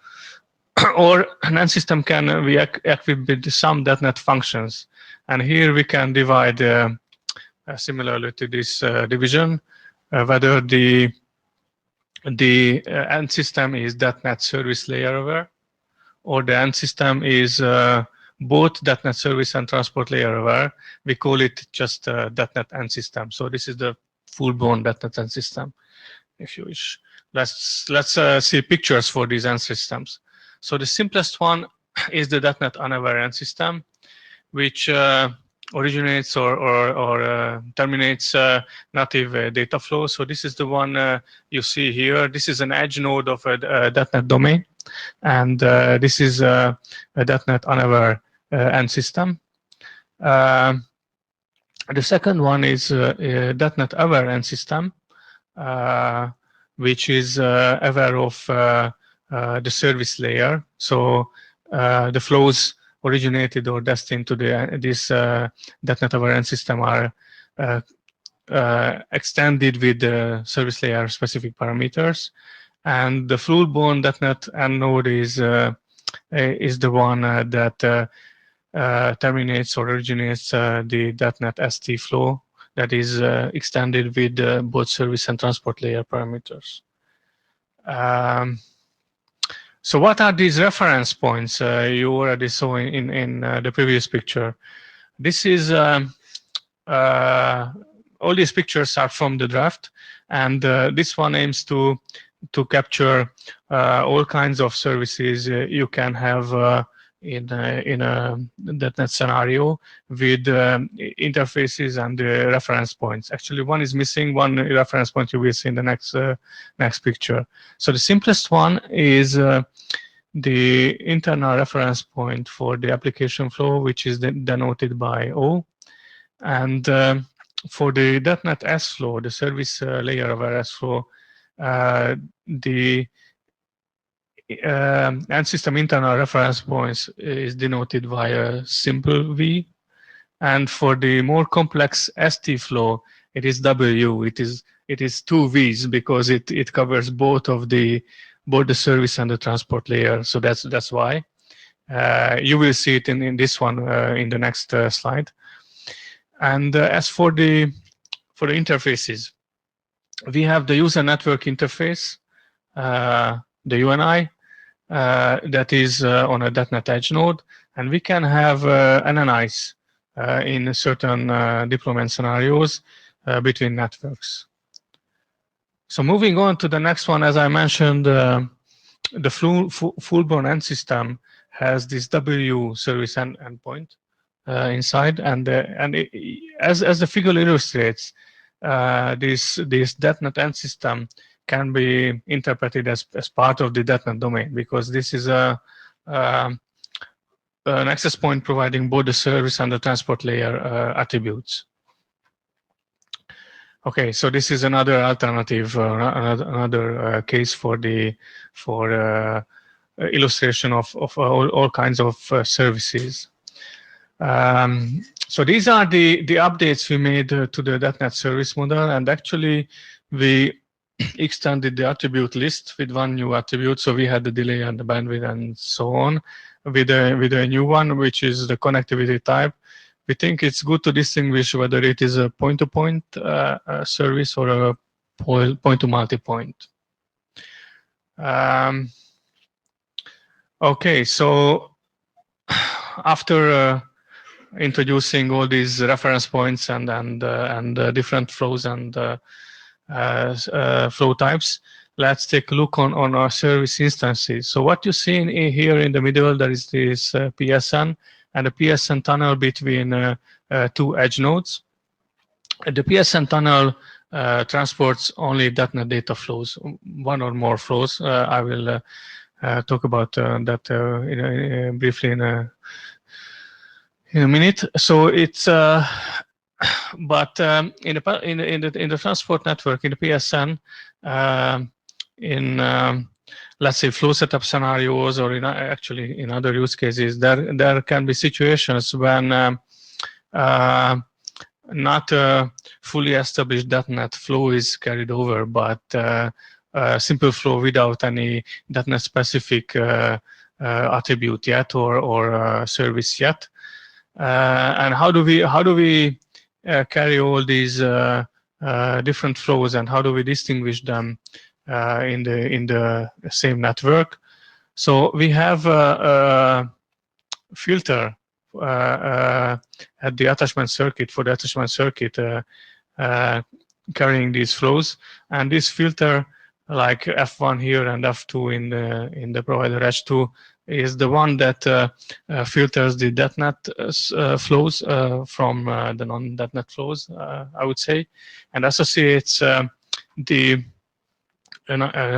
or an end system can be equipped with some DETNET functions. And here we can divide similarly to this division, whether the end system is DETNET service layer aware, or the end system is both DETNET service and transport layer aware. We call it just DETNET end system. So this is the full-blown DETNET end system, if you wish. Let's see pictures for these end systems. So the simplest one is the DETNET unaware end system, which originates or terminates native data flow. So this is the one you see here. This is an edge node of a DETNET domain, and this is a DETNET unaware end system. The second one is a DETNET aware end system, which is aware of the service layer. So the flows originated or destined to this DETNET aware end system are extended with the service layer specific parameters. And the full-blown DETNET end node is the one that terminates or originates the DETNET ST flow that is extended with both service and transport layer parameters. So what are these reference points you already saw in the previous picture? This is, all these pictures are from the draft, and this one aims to capture all kinds of services you can have in a DETNET scenario with interfaces and reference points. Actually, one is missing. One reference point you will see in the next picture. So the simplest one is the internal reference point for the application flow, which is denoted by O. And for the DETNET S flow, the service layer of our S flow, the end system internal reference points is denoted by a simple V, and for the more complex ST flow, it is W. It is two V's because it covers both the service and the transport layer. So that's why you will see it in this one in the next slide. And as for the interfaces, we have the user network interface, the UNI. That is on a DETNET edge node, and we can have NNIs in certain deployment scenarios between networks. So moving on to the next one, as I mentioned, the full-blown end system has this W service endpoint inside, and as the figure illustrates, this DETNET end system can be interpreted as part of the DETNET domain, because this is an access point providing both the service and the transport layer attributes. Okay, so this is another alternative, another case for illustration of all kinds of services. So these are the updates we made to the .NET service model, and actually we extended the attribute list with one new attribute. So we had the delay and the bandwidth and so on with a new one, which is the connectivity type. We think it's good to distinguish whether it is a point-to-point service or a point-to-multipoint. Okay, so after introducing all these reference points and different flows and flow types, let's take a look on our service instances. So what you see here in the middle, there is this PSN and a PSN tunnel between two edge nodes. The PSN tunnel transports only .NET data flows, one or more flows. I will talk about that briefly in a minute. So it's but in the transport network, in the PSN, let's say flow setup scenarios, or actually in other use cases, there can be situations when not a fully established .NET flow is carried over, but a simple flow without any .NET specific attribute yet or service yet. And how do we carry all these different flows, and how do we distinguish them in the same network? So we have a filter at the attachment circuit, for the attachment circuit carrying these flows, and this filter, like F1 here and F2 in the provider H2, is the one that filters the .NET flows from the non-.NET flows, I would say, and associates the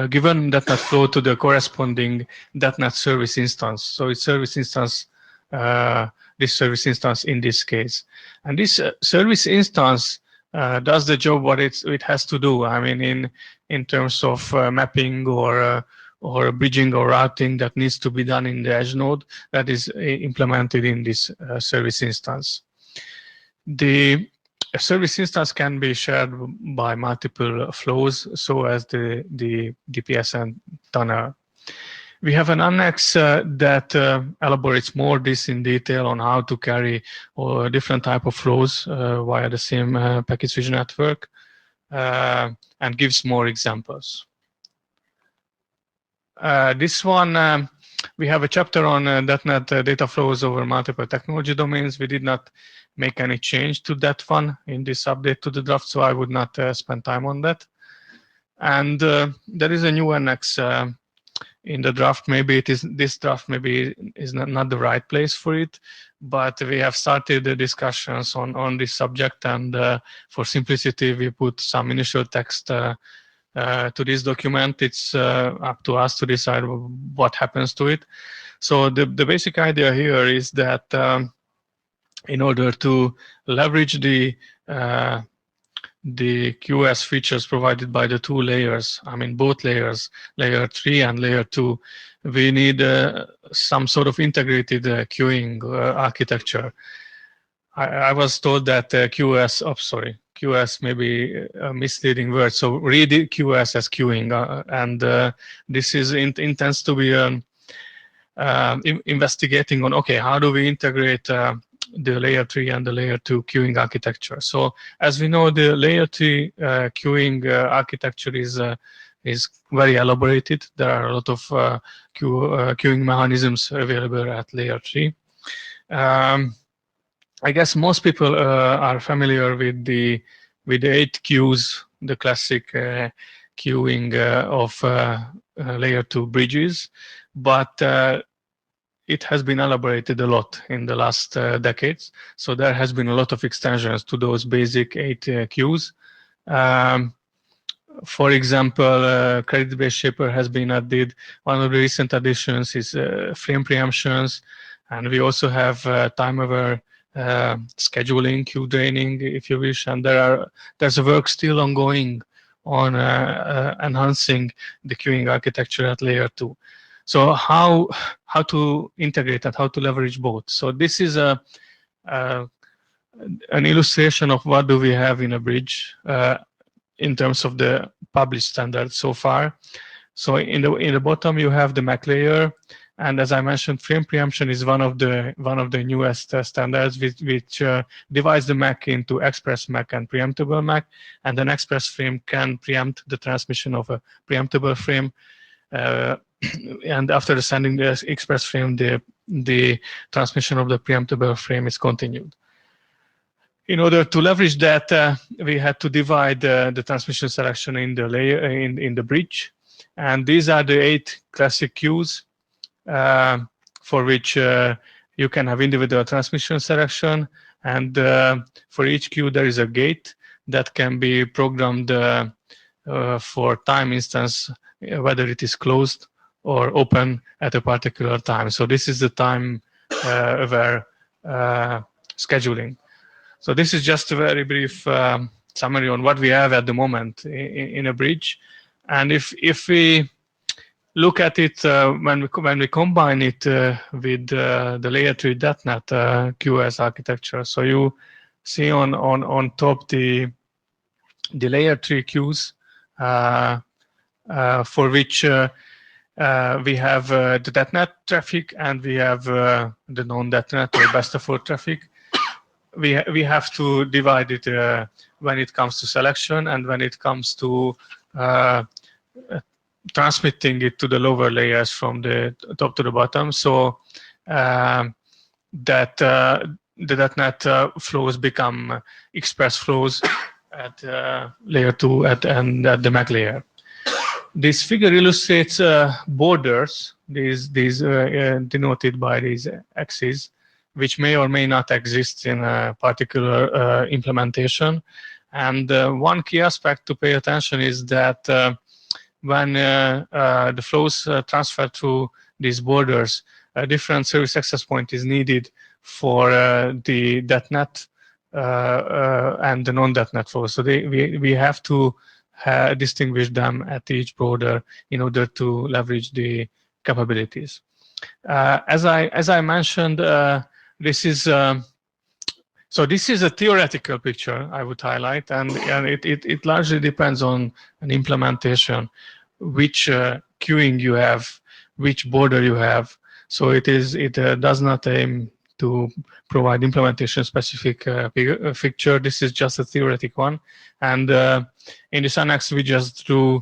given .NET flow to the corresponding .NET service instance. So it's service instance, this service instance in this case. And this service instance does the job what it has to do. I mean, in terms of mapping or bridging or routing that needs to be done in the edge node, that is implemented in this service instance. The service instance can be shared by multiple flows, so as the PSN tunnel. We have an annex that elaborates more this in detail on how to carry different type of flows via the same packet switch network, and gives more examples. This one, we have a chapter on .NET data flows over multiple technology domains. We did not make any change to that one in this update to the draft, so I would not spend time on that. And there is a new annex in the draft. Maybe this draft maybe is not the right place for it, but we have started the discussions on this subject, and for simplicity, we put some initial text to this document. It's up to us to decide what happens to it. So the basic idea here is that in order to leverage the QoS features provided by the two layers, I mean both layers, layer 3 and layer 2, we need some sort of integrated queuing architecture. I was told that QoS may be a misleading word, so read QoS as queuing, and this is intends to be investigating on, okay, how do we integrate the layer 3 and the layer 2 queuing architecture. So as we know, the layer 3 queuing architecture is very elaborated. There are a lot of queuing mechanisms available at layer 3. I guess most people are familiar with the 8 queues, the classic queuing of layer 2 bridges, but it has been elaborated a lot in the last decades. So there has been a lot of extensions to those basic 8 queues. For example, credit-based shaper has been added. One of the recent additions is frame preemptions, and we also have time-aware scheduling, queue draining, if you wish, and there's a work still ongoing on enhancing the queuing architecture at layer 2. So how to integrate and how to leverage both. So this is an illustration of what do we have in a bridge in terms of the published standards so far. So in the bottom you have the MAC layer, and as I mentioned, frame preemption is one of the newest standards which divides the MAC into express MAC and preemptible MAC, and an express frame can preempt the transmission of a preemptible frame. And after sending the express frame, the transmission of the preemptible frame is continued. In order to leverage that, we had to divide the transmission selection in the layer in the bridge, and these are the 8 classic queues for which you can have individual transmission selection, and for each queue there is a gate that can be programmed for time instance, whether it is closed or open at a particular time. So this is the time aware scheduling. So this is just a very brief summary on what we have at the moment in a bridge. And if we look at it when we combine it with the layer 3 DETNet QoS architecture, so you see on top the layer 3 queues for which we have the DETNet traffic, and we have the non-DETNet or best effort traffic. We have to divide it when it comes to selection and when it comes to transmitting it to the lower layers from the top to the bottom, so that the DETNet flows become express flows at layer 2 and at the MAC layer. This figure illustrates borders, these denoted by these axes, which may or may not exist in a particular implementation. And one key aspect to pay attention is that when the flows transfer through these borders, a different service access point is needed for the DETNet and the non-DETNet flows. So we have to distinguish them at each border in order to leverage the capabilities. As I mentioned, this is so this is a theoretical picture I would highlight, and it largely depends on an implementation, which queuing you have, which border you have. So it does not aim to provide implementation specific picture. This is just a theoretic one, and in this annex we just drew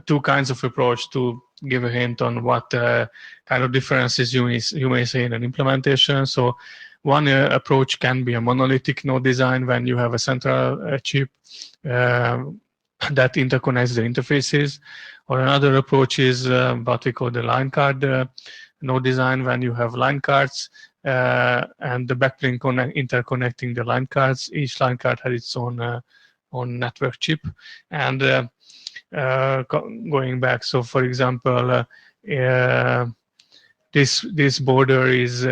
2 kinds of approach to give a hint on what kind of differences you may see in an implementation. So one approach can be a monolithic node design when you have a central chip that interconnects the interfaces, or another approach is what we call the line card node design, when you have line cards and the backplane interconnecting the line cards. Each line card has its own network chip. And going back, so for example, this border is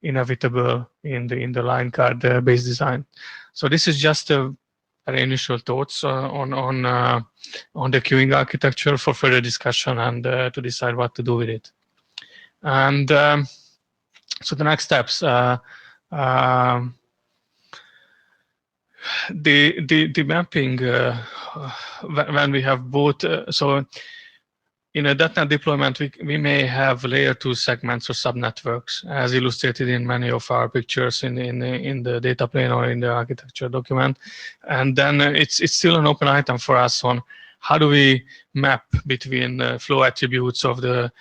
inevitable in the line card based design. So this is just a very initial thoughts on the queuing architecture for further discussion and to decide what to do with it. And so the next steps. The mapping when we have both. So in a DETNet deployment, we may have layer 2 segments or subnetworks, as illustrated in many of our pictures in the data plane or in the architecture document. And then it's still an open item for us on how do we map between flow attributes of the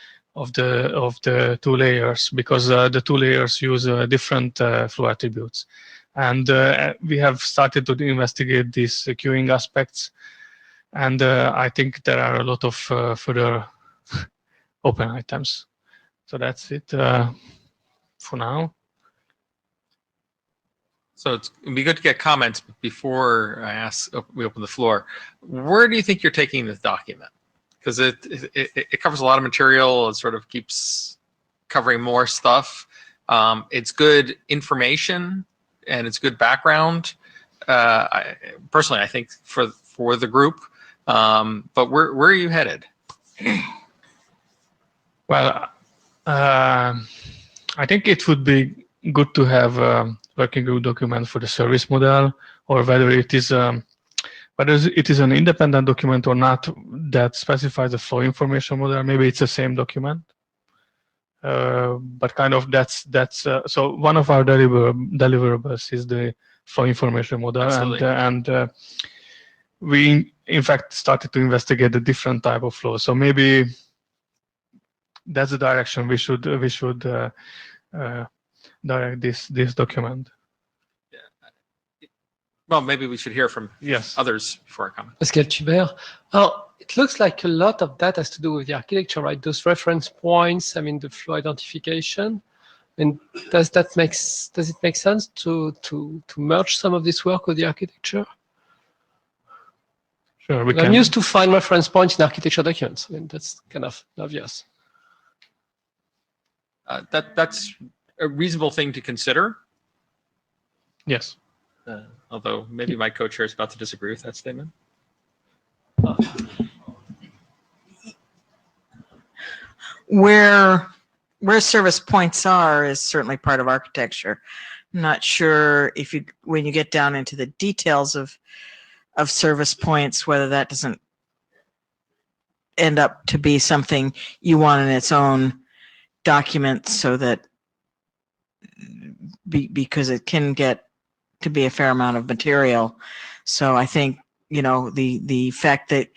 2 layers, because the 2 layers use different flow attributes. And we have started to investigate these queuing aspects. And I think there are a lot of further open items. So that's it for now. So it'd be good to get comments before we open the floor. Where do you think you're taking this document? Because it covers a lot of material. It sort of keeps covering more stuff. It's good information and it's good background. Personally, I think for the group. But where are you headed? Well, I think it would be good to have a working group document for the service model, or whether it is an independent document or not that specifies the flow information model. Maybe it's the same document, but kind of that's so one of our deliverables is the flow information model. Absolutely. And we in fact started to investigate a different type of flow. So maybe that's the direction we should direct this document. Well, maybe we should hear from Yes. others before I comment. Pascal Hubert. It looks like a lot of that has to do with the architecture, right? Those reference points, I mean, the flow identification. And does it make sense to merge some of this work with the architecture? Sure, we I'm can. used to find reference points in architecture documents. I mean, that's kind of obvious. That's a reasonable thing to consider. Yes. Although maybe my co-chair is about to disagree with that statement. Where service points are is certainly part of architecture. I'm not sure if when you get down into the details of service points, whether that doesn't end up to be something you want in its own document, so that because it can get to be a fair amount of material. So I think, the fact that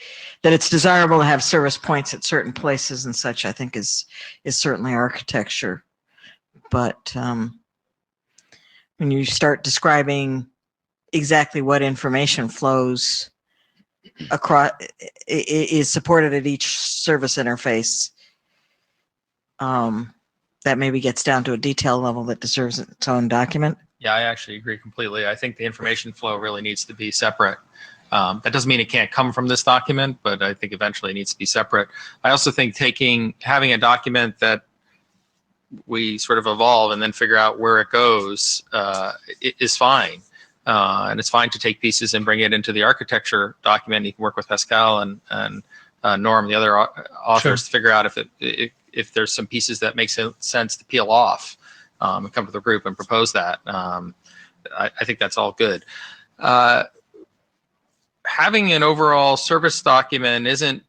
it's desirable to have service points at certain places and such, I think is certainly architecture. But when you start describing exactly what information flows across is supported at each service interface, that maybe gets down to a detail level that deserves its own document. Yeah, I actually agree completely. I think the information flow really needs to be separate. That doesn't mean it can't come from this document, but I think eventually it needs to be separate. I also think having a document that we sort of evolve and then figure out where it goes is fine. And it's fine to take pieces and bring it into the architecture document. You can work with Pascal and Norm, the other authors, to figure out if there's some pieces that make sense to peel off and come to the group and propose that. I think that's all good. Having an overall service document isn't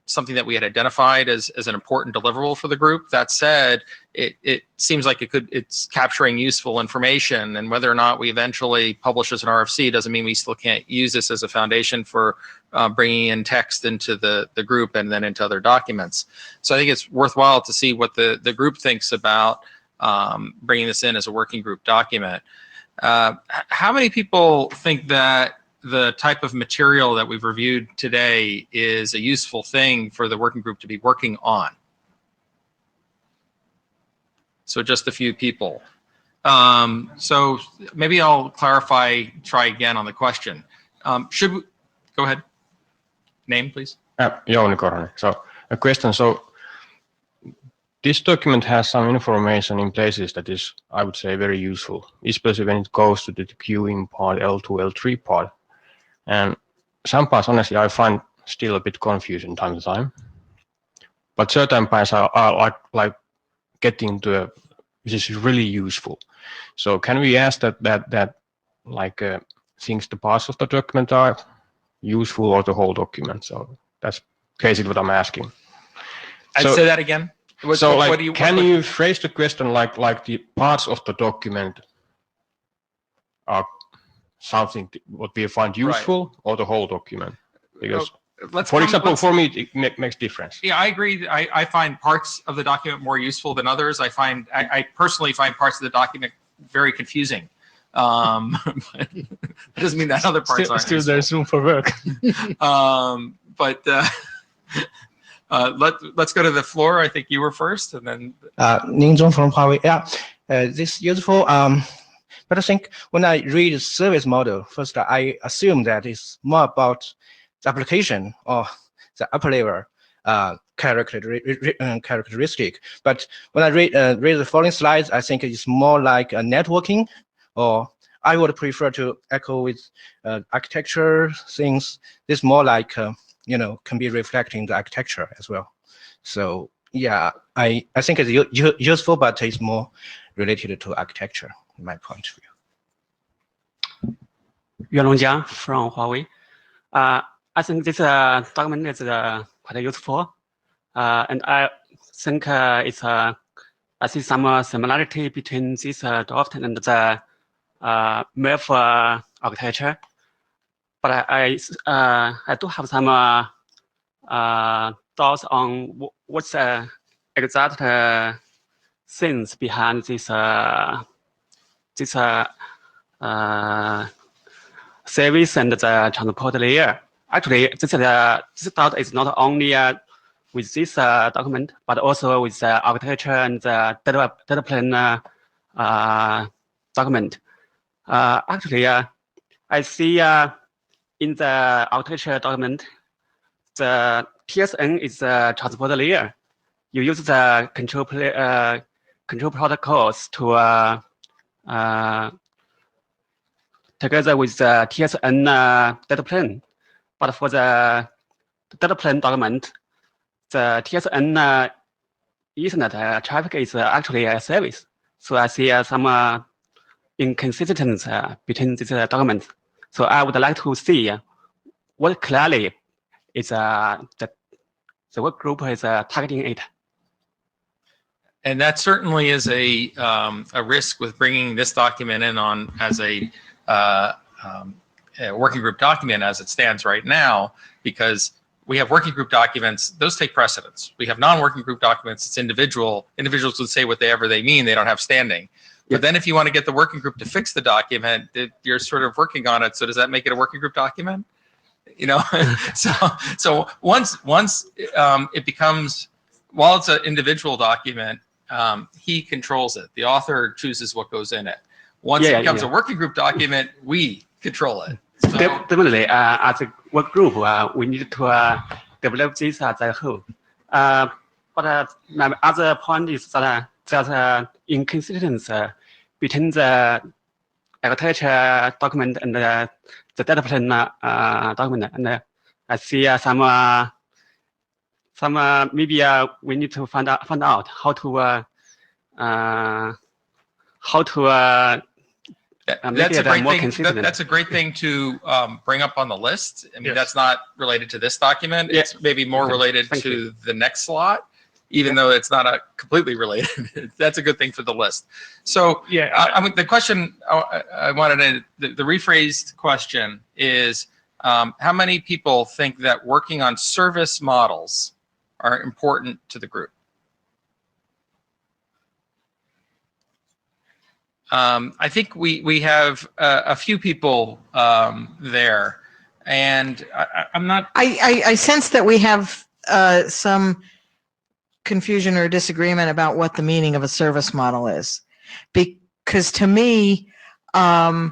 something that we had identified as an important deliverable for the group. That said, it seems like it's capturing useful information, and whether or not we eventually publish as an RFC doesn't mean we still can't use this as a foundation for bringing in text into the group and then into other documents. So I think it's worthwhile to see what the group thinks about bringing this in as a working group document. How many people think that the type of material that we've reviewed today is a useful thing for the working group to be working on? So just a few people. So maybe I'll try again on the question. Go ahead. Name, please. Jouni Korhonen. So a question. So this document has some information in places that is, I would say, very useful, especially when it goes to the queuing part, L2, L3 part. And some parts, honestly, I find still a bit confusing time to time. But certain parts are like getting to which is really useful. So can we ask that things, the parts of the document are useful or the whole document? So that's basically what I'm asking. I'd say that again. Can you phrase the question like the parts of the document are something what we find useful, or the whole document? Because, for example, for me, it makes difference. Yeah, I agree. I find parts of the document more useful than others. I personally find parts of the document very confusing. It doesn't mean that other parts aren't. Still there's room for work. Let's go to the floor. I think you were first, and then. Ning from Huawei. Yeah, this is useful. But I think when I read the service model, first I assume that it's more about the application or the upper level characteristic. But when I read the following slides, I think it's more like a networking, or I would prefer to echo with architecture things. This more like can be reflecting the architecture as well. So Yeah, I think it's useful, but it's more related to architecture, in my point of view. Yuan Longjiang from Huawei. I think this document is quite useful, and I think I see some similarity between this draft and the MEF architecture. But I do have some thoughts on what's the exact things behind this service and the transport layer. Actually, this thought is not only with this document, but also with the architecture and the data plane document. Actually, I see in the architecture document, the TSN is the transport layer. You use the control protocols to together with the TSN data plane. But for the data plane document, the TSN Ethernet traffic is actually a service. So I see some inconsistency between these documents. So I would like to see what clearly is the work group is targeting it. And that certainly is a risk with bringing this document in on as a working group document as it stands right now, because we have working group documents, those take precedence. We have non-working group documents, it's individuals would say whatever they mean, they don't have standing. But then if you want to get the working group to fix the document, you're sort of working on it. So does that make it a working group document? You know, so once it becomes, while it's an individual document, he controls it. The author chooses what goes in it. Once it becomes a working group document, we control it. So, definitely, as a work group, we need to develop this as a whole. But my other point is that there's inconsistency between the architecture document and the data plane document. And I see some maybe we need to find out how to that's a great thing to bring up on the list. I mean, that's not related to this document. It's maybe more related to the next slot, even though it's not completely related. That's a good thing for the list. So I mean, the question I wanted to, the rephrased question is, how many people think that working on service models are important to the group? I think we have a few people there, and I'm not. I sense that we have some confusion or disagreement about what the meaning of a service model is, because to me, a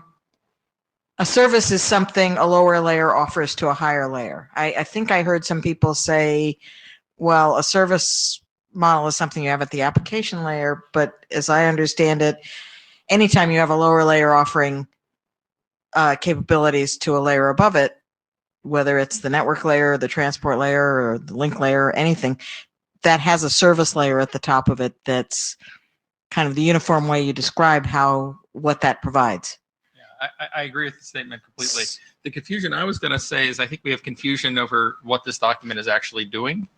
service is something a lower layer offers to a higher layer. I think I heard some people say, well, a service model is something you have at the application layer, but as I understand it, anytime you have a lower layer offering capabilities to a layer above it, whether it's the network layer, the transport layer, or the link layer, or anything, that has a service layer at the top of it that's kind of the uniform way you describe what that provides. Yeah, I agree with the statement completely. The confusion I was going to say is I think we have confusion over what this document is actually doing.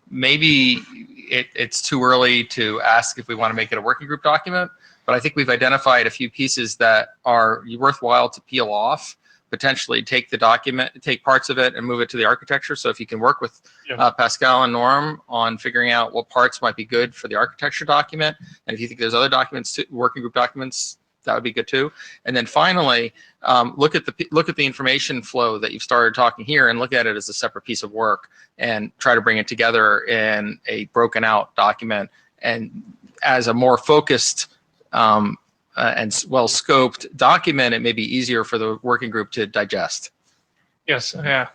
Maybe it's too early to ask if we want to make it a working group document, but I think we've identified a few pieces that are worthwhile to peel off, potentially take the document, take parts of it and move it to the architecture. So if you can work with Pascal and Norm on figuring out what parts might be good for the architecture document, and if you think there's other documents, working group documents, that would be good too. And then finally, look at the information flow that you've started talking here and look at it as a separate piece of work and try to bring it together in a broken out document and as a more focused and well-scoped document. It may be easier for the working group to digest. Yes, yeah.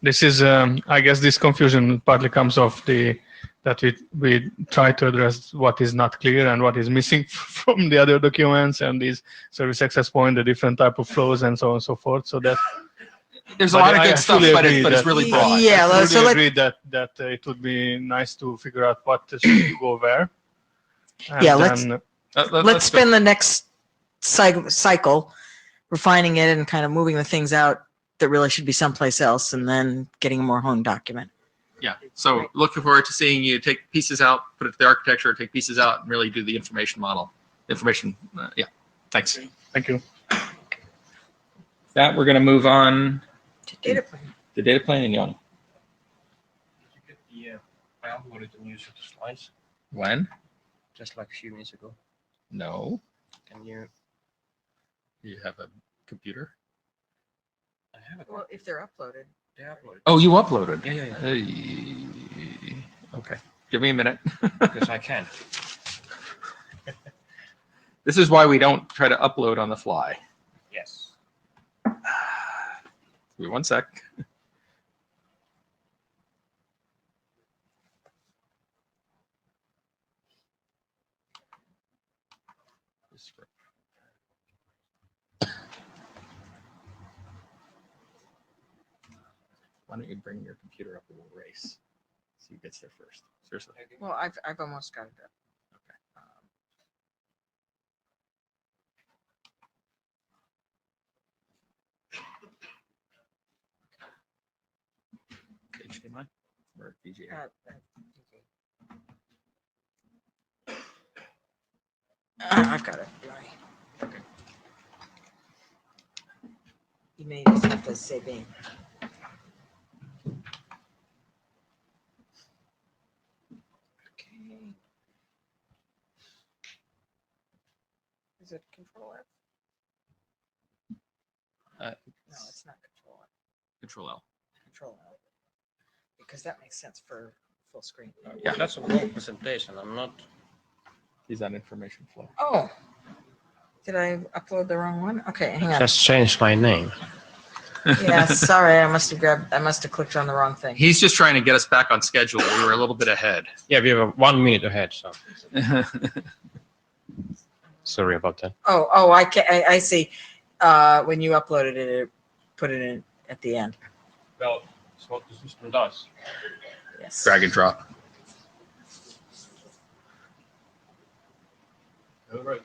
This is, I guess this confusion partly comes off that we try to address what is not clear and what is missing from the other documents and these service access point, the different type of flows and so on and so forth. So that There's a But lot of I good stuff, fully but agree it's that- really broad. Yeah, I so fully let, agree that it would be nice to figure out what should go where. And Yeah, let's- then, let's spend the next cycle refining it and kind of moving the things out that really should be someplace else, and then getting a more honed document. Yeah. So looking forward to seeing you take pieces out, put it to the architecture, take pieces out, and really do the information model. Yeah. Thanks. Thank you. That we're going to move on Data plan. to data planning, Jan. I uploaded the new set of slides When? just like a few minutes ago. No. Can you? You have a computer? I have it. Well, if they're uploaded. They uploaded. Oh, you uploaded. Yeah. Hey. Okay. Give me a minute. Because I can. This is why we don't try to upload on the fly. Yes. Give me 1 sec. Why don't you bring your computer up and we'll race? See who gets there first. Seriously. Well, I've almost got it up. HDMI or VGA? I've got it. Okay. You may just have to save in. Okay. Is it Control F? No, it's not Control F. Control L. Control L. Because that makes sense for full screen. Yeah. That's a wrong presentation. I'm not. He's on information flow. Oh, did I upload the wrong one? Okay, hang on. Just changed my name. Yeah, sorry, I must have clicked on the wrong thing. He's just trying to get us back on schedule. We were a little bit ahead. Yeah, we have 1 minute ahead, so sorry about that. Oh, I see. When you uploaded it, it put it in at the end. Well, that's what the system does. Yes. Drag and drop. All right.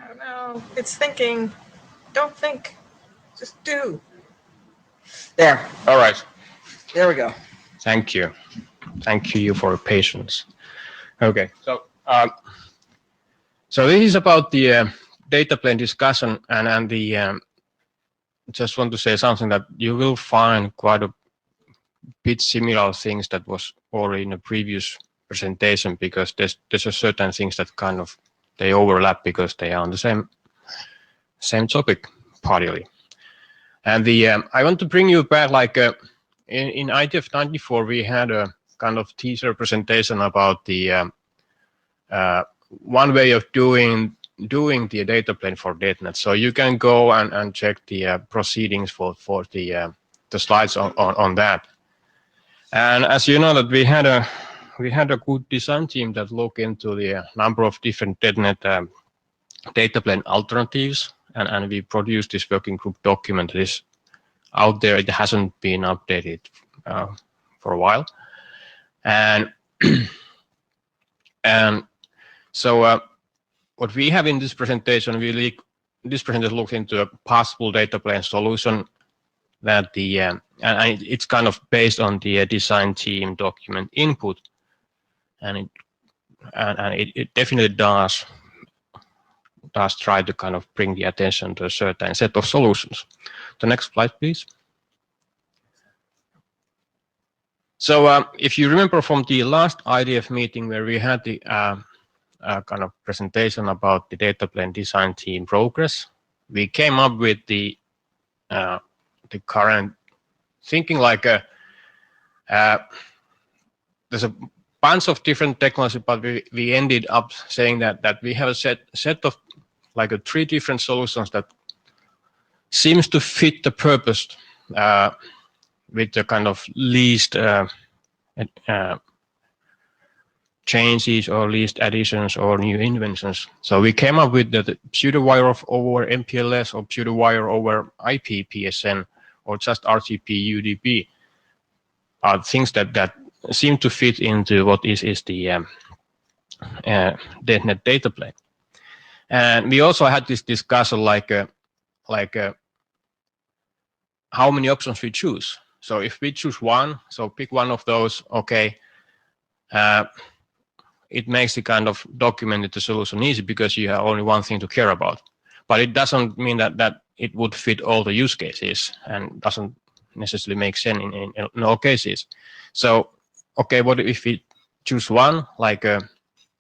I don't know. It's thinking. Don't think. Just do. There. All right. There we go. Thank you. Thank you for your patience. Okay. So, so this is about the data plane discussion, and the just want to say something that you will find quite a bit similar things that was already in a previous presentation, because there's a certain things that kind of they overlap because they are on the same topic partly. And the I want to bring you back, like in IETF 94 we had a kind of teaser presentation about the one way of doing the data plane for DETNET. So you can go and check the proceedings for the slides on that. And as you know, that we had a good design team that looked into the number of different DETNET data plane alternatives, and we produced this working group document that is out there. It hasn't been updated for a while, and so what we have in this presentation, this presentation looks into a possible data plane solution that the and it's kind of based on the design team document input, and it definitely does try to kind of bring the attention to a certain set of solutions. The next slide, please. So if you remember from the last IDF meeting where we had the kind of presentation about the data plane design team progress, we came up with the current thinking, like there's a bunch of different technology, but we ended up saying that we have a set of like 3 different solutions that seems to fit the purpose with the kind of least changes or least additions or new inventions. So we came up with the pseudo-wire over MPLS or pseudo-wire over IP PSN or just RTP UDP are things that seem to fit into what is the DetNet data plane. And we also had this discussion like how many options we choose. So if we choose one, so pick one of those, okay, it makes the kind of documented the solution easy because you have only one thing to care about. But it doesn't mean that it would fit all the use cases and doesn't necessarily make sense in all cases. So, okay, what if we choose one, like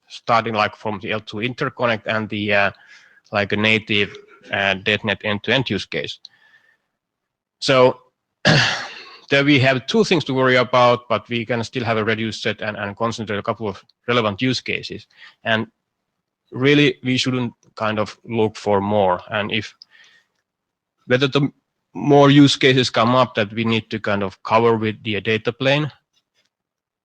starting like from the L2 interconnect and the like a native DetNet end-to-end use case. So there we have two things to worry about, but we can still have a reduced set and concentrate a couple of relevant use cases. And really, we shouldn't kind of look for more. And if whether the more use cases come up that we need to kind of cover with the data plane,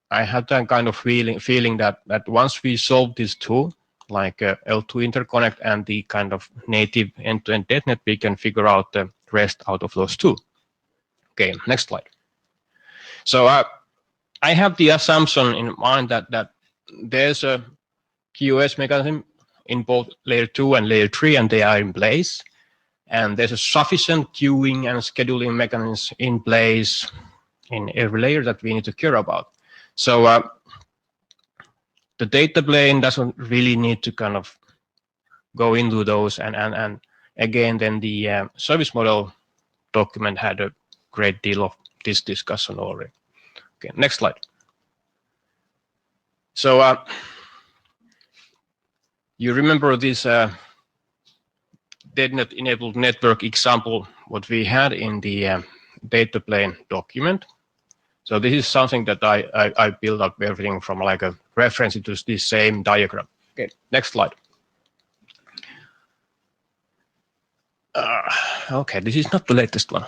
I have that kind of feeling that once we solve these two, like L2 interconnect and the kind of native end-to-end DetNet, we can figure out the rest out of those two. Okay, next slide. So I have the assumption in mind that there's a QoS mechanism in both layer 2 and layer 3, and they are in place. And there's a sufficient queuing and scheduling mechanism in place in every layer that we need to care about. So the data plane doesn't really need to kind of go into those. And again, then the service model document had a great deal of this discussion already. Okay, next slide. So you remember this DetNet enabled network example, what we had in the data plane document. So this is something that I built up everything from like a reference to this same diagram. Okay, next slide. Okay, this is not the latest one.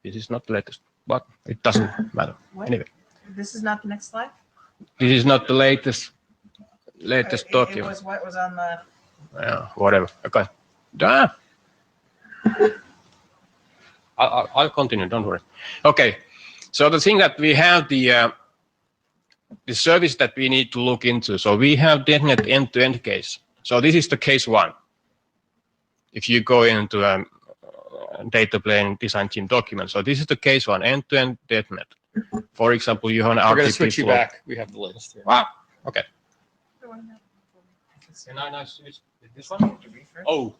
This is not the latest, but it doesn't matter. What? Anyway. This is not the next slide? This is not the latest document. It was what was on the... Yeah, whatever. Okay. I'll continue, don't worry. Okay, so the thing that we have the service that we need to look into. So we have DetNet end-to-end case. So this is the case one. If you go into a data plane design team document. So this is the case one, end-to-end DetNet. For example, you have an RTP. We're going to switch you back. We have the latest here. Wow. Okay. Can I switch this one? Oh,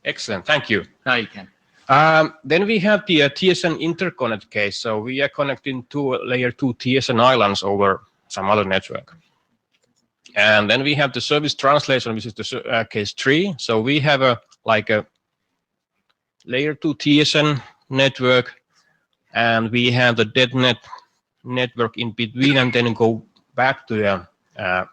excellent. Thank you. Now you can. Then we have the TSN interconnect case. So we are connecting two layer 2 TSN islands over some other network. And then we have the service translation, which is the case 3. So we have a layer 2 TSN network, and we have the DetNet network in between, and then go back to a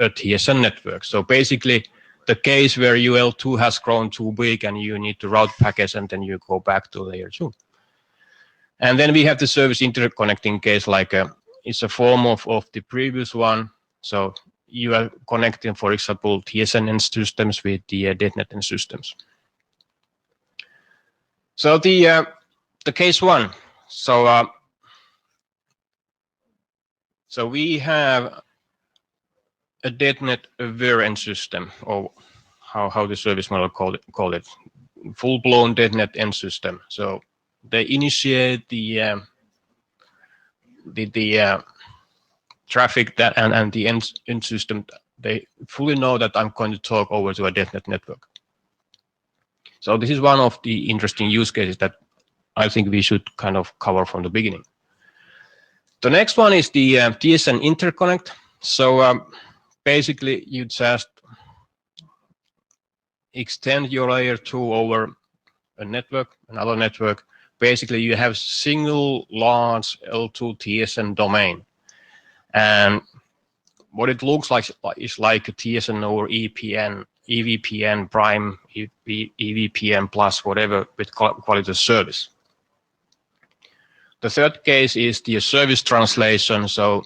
TSN network. So basically, the case where UL2 has grown too big and you need to route packets, and then you go back to layer 2. And then we have the service interconnecting case, it's a form of the previous one. So you are connecting, for example, TSN end systems with the DetNet end systems. So the case one. So we have a DetNet aware end system, or how the service model call it, full-blown DetNet end system. So they initiate the traffic that and the end system. They fully know that I'm going to talk over to a DetNet network. So this is one of the interesting use cases that I think we should kind of cover from the beginning. The next one is the TSN interconnect. So basically, you just extend your layer 2 over a network, another network. Basically, you have single large L2 TSN domain. And what it looks like is like a TSN over EPN, EVPN prime, EVPN plus, whatever, with quality of service. The third case is the service translation. So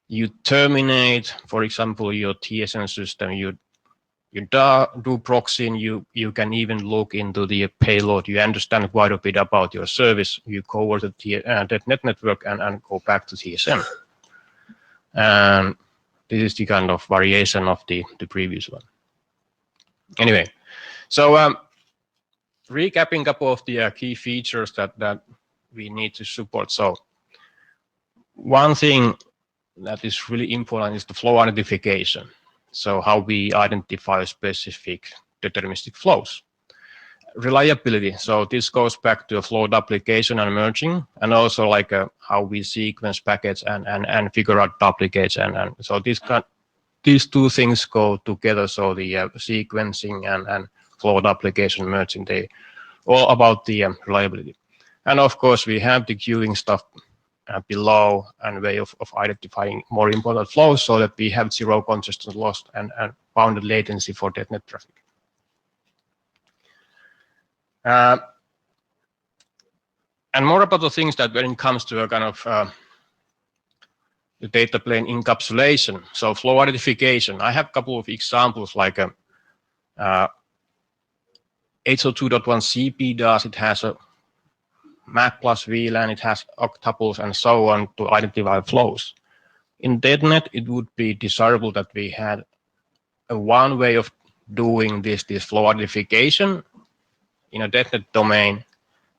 you terminate, for example, your TSN system, you do proxying, you can even look into the payload, you understand quite a bit about your service, you go over to the .NET network and go back to TSN. And this is the kind of variation of the previous one. Anyway, so recapping a couple of the key features that we need to support. So one thing that is really important is the flow identification. So how we identify specific deterministic flows. Reliability. So this goes back to flow duplication and merging, and also like how we sequence packets and figure out duplicates. And so these two things go together. So the sequencing and flow duplication merging, they all about the reliability. And of course, we have the queuing stuff below and way of identifying more important flows so that we have zero congestion loss and bounded latency for .NET traffic. And more about the things that when it comes to a kind of the data plane encapsulation, so flow identification. I have a couple of examples like 802.1 CP does. It has a MAC plus VLAN, it has octuples and so on to identify flows. In .NET, it would be desirable that we had one way of doing this flow identification in a .NET domain,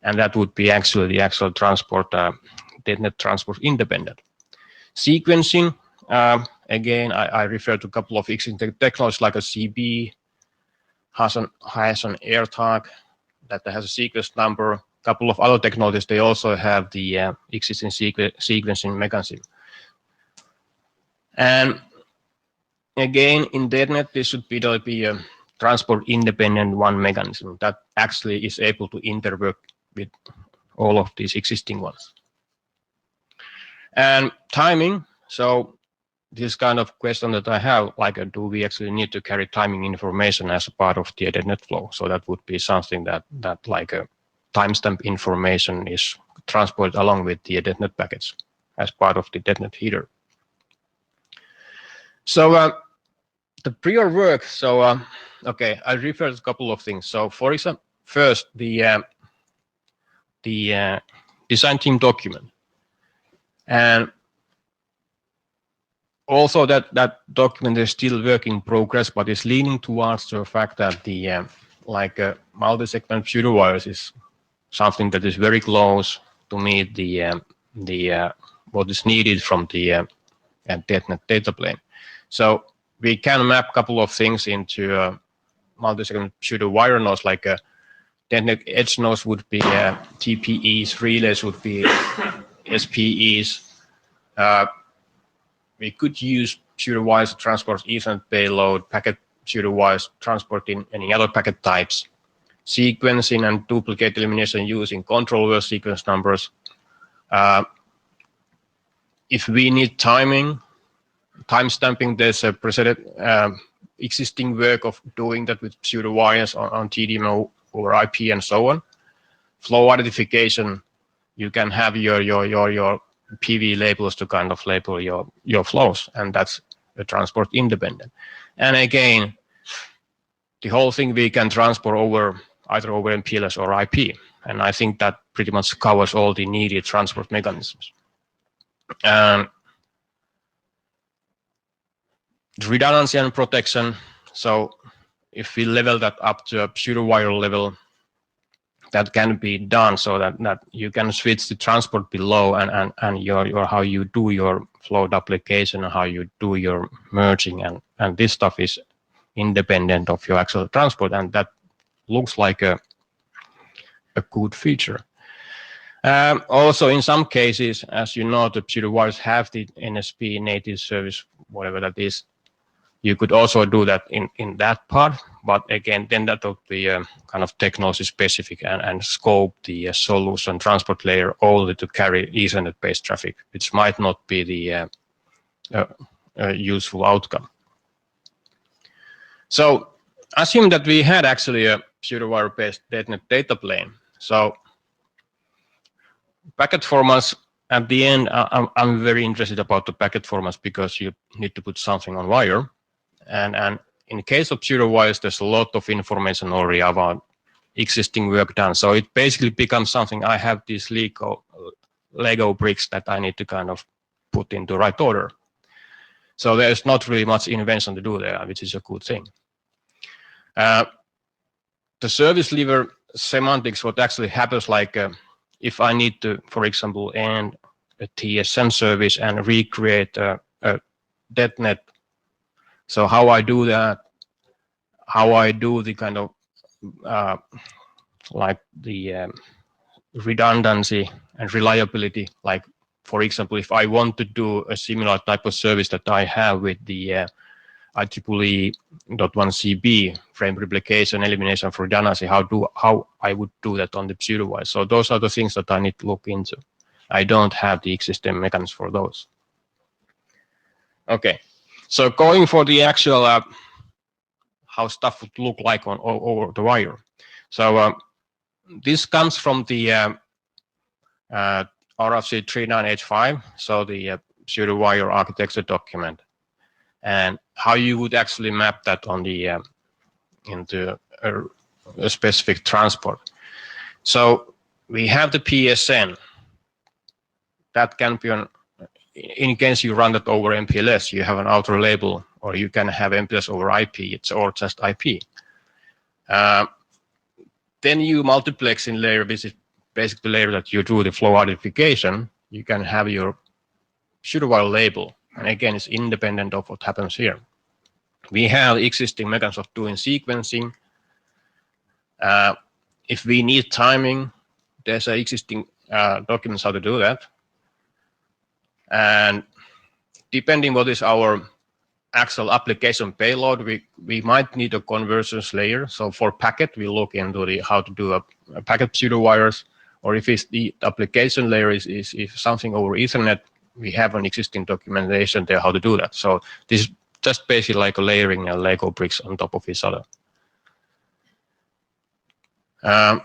and that would be actually the actual transport, .NET transport independent. Sequencing, again, I refer to a couple of existing technologies like a CB, has an AirTag that has a sequence number. Couple of other technologies, they also have the existing sequencing mechanism. And again, in .NET, this should be a transport independent one mechanism that actually is able to interwork with all of these existing ones. And timing, so this kind of question that I have, like, do we actually need to carry timing information as a part of the .NET flow? So that would be something that like a timestamp information is transported along with the .NET packets as part of the .NET header. So the prior work, so okay, I referred to a couple of things. So for example, first the design team document, and also that document is still work in progress, but is leaning towards the fact that the multi-segment pseudowires is something that is very close to meet the what is needed from the .NET data plane. So we can map a couple of things into multi-segment pseudo-wire nodes, like .NET edge nodes would be TPEs, relays would be SPEs. We could use pseudo-wires to transport Ethernet payload, packet pseudo-wires transporting any other packet types, sequencing and duplicate elimination using control word sequence numbers. If we need timestamping, there's a precedent existing work of doing that with pseudo wires on TDM over IP and so on. Flow identification, you can have your PV labels to kind of label your flows, and that's a transport independent. And again, the whole thing we can transport either over MPLS or IP, and I think that pretty much covers all the needed transport mechanisms. Redundancy and protection. So if we level that up to a pseudo wire level, that can be done so that you can switch the transport below and your how you do your flow duplication and how you do your merging, and this stuff is independent of your actual transport, and that looks like a good feature. Also, in some cases, as you know, the pseudo wires have the NSP native service, whatever that is. You could also do that in that part, but again, then that would be kind of technology specific and scope the solution transport layer only to carry Ethernet-based traffic, which might not be the useful outcome. So assume that we had actually a pseudo-wire-based .NET data plane. So packet formats at the end, I'm very interested about the packet formats because you need to put something on wire. And in the case of pseudo wires, there's a lot of information already about existing work done. So it basically becomes something, I have these Lego bricks that I need to kind of put into the right order. So there's not really much invention to do there, which is a good thing. The service lever semantics, what actually happens, like if I need to, for example, end a TSN service and recreate a DETNET. So how I do that, how I do the kind of like the redundancy and reliability. Like, for example, if I want to do a similar type of service that I have with the IEEE.1CB frame replication, elimination for redundancy, how I would do that on the pseudo wire. So those are the things that I need to look into. I don't have the existing mechanisms for those. Okay, so going for the actual how stuff would look like on over the wire. So this comes from the RFC 39H5, so the pseudo wire architecture document, and how you would actually map that on the into a specific transport. So we have the PSN that can be on, in case you run that over MPLS, you have an outer label, or you can have MPLS over IP, or just IP. Then you multiplex in layer, which is basically the layer that you do the flow identification. You can have your pseudo wire label, and again, it's independent of what happens here. We have existing mechanisms of doing sequencing. If we need timing, there's an existing documents how to do that. And depending what is our actual application payload, we might need a conversions layer. So for packet, we look into the how to do a packet pseudo wires, or if it's the application layer is something over Ethernet, we have an existing documentation there how to do that. So this is just basically like a layering Lego bricks on top of each other. A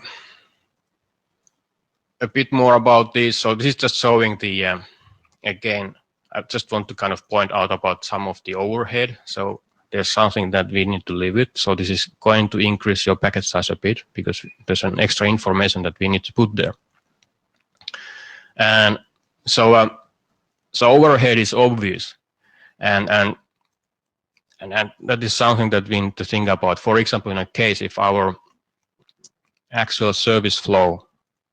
bit more about this. So this is just showing the again, I just want to kind of point out about some of the overhead. So there's something that we need to live with. So this is going to increase your packet size a bit because there's an extra information that we need to put there. And so overhead is obvious, and that is something that we need to think about. For example, in a case if our actual service flow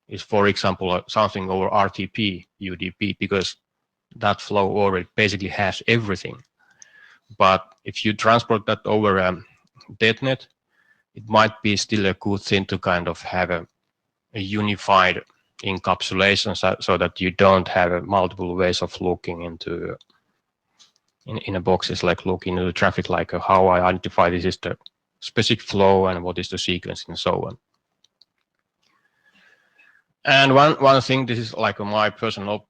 is, for example, something over RTP, UDP, because that flow already basically has everything. But if you transport that over DETNET, it might be still a good thing to kind of have a unified encapsulation so that you don't have multiple ways of looking into in a boxes, like looking into the traffic, like how I identify this is the specific flow and what is the sequence and so on. And one thing, this is like my personal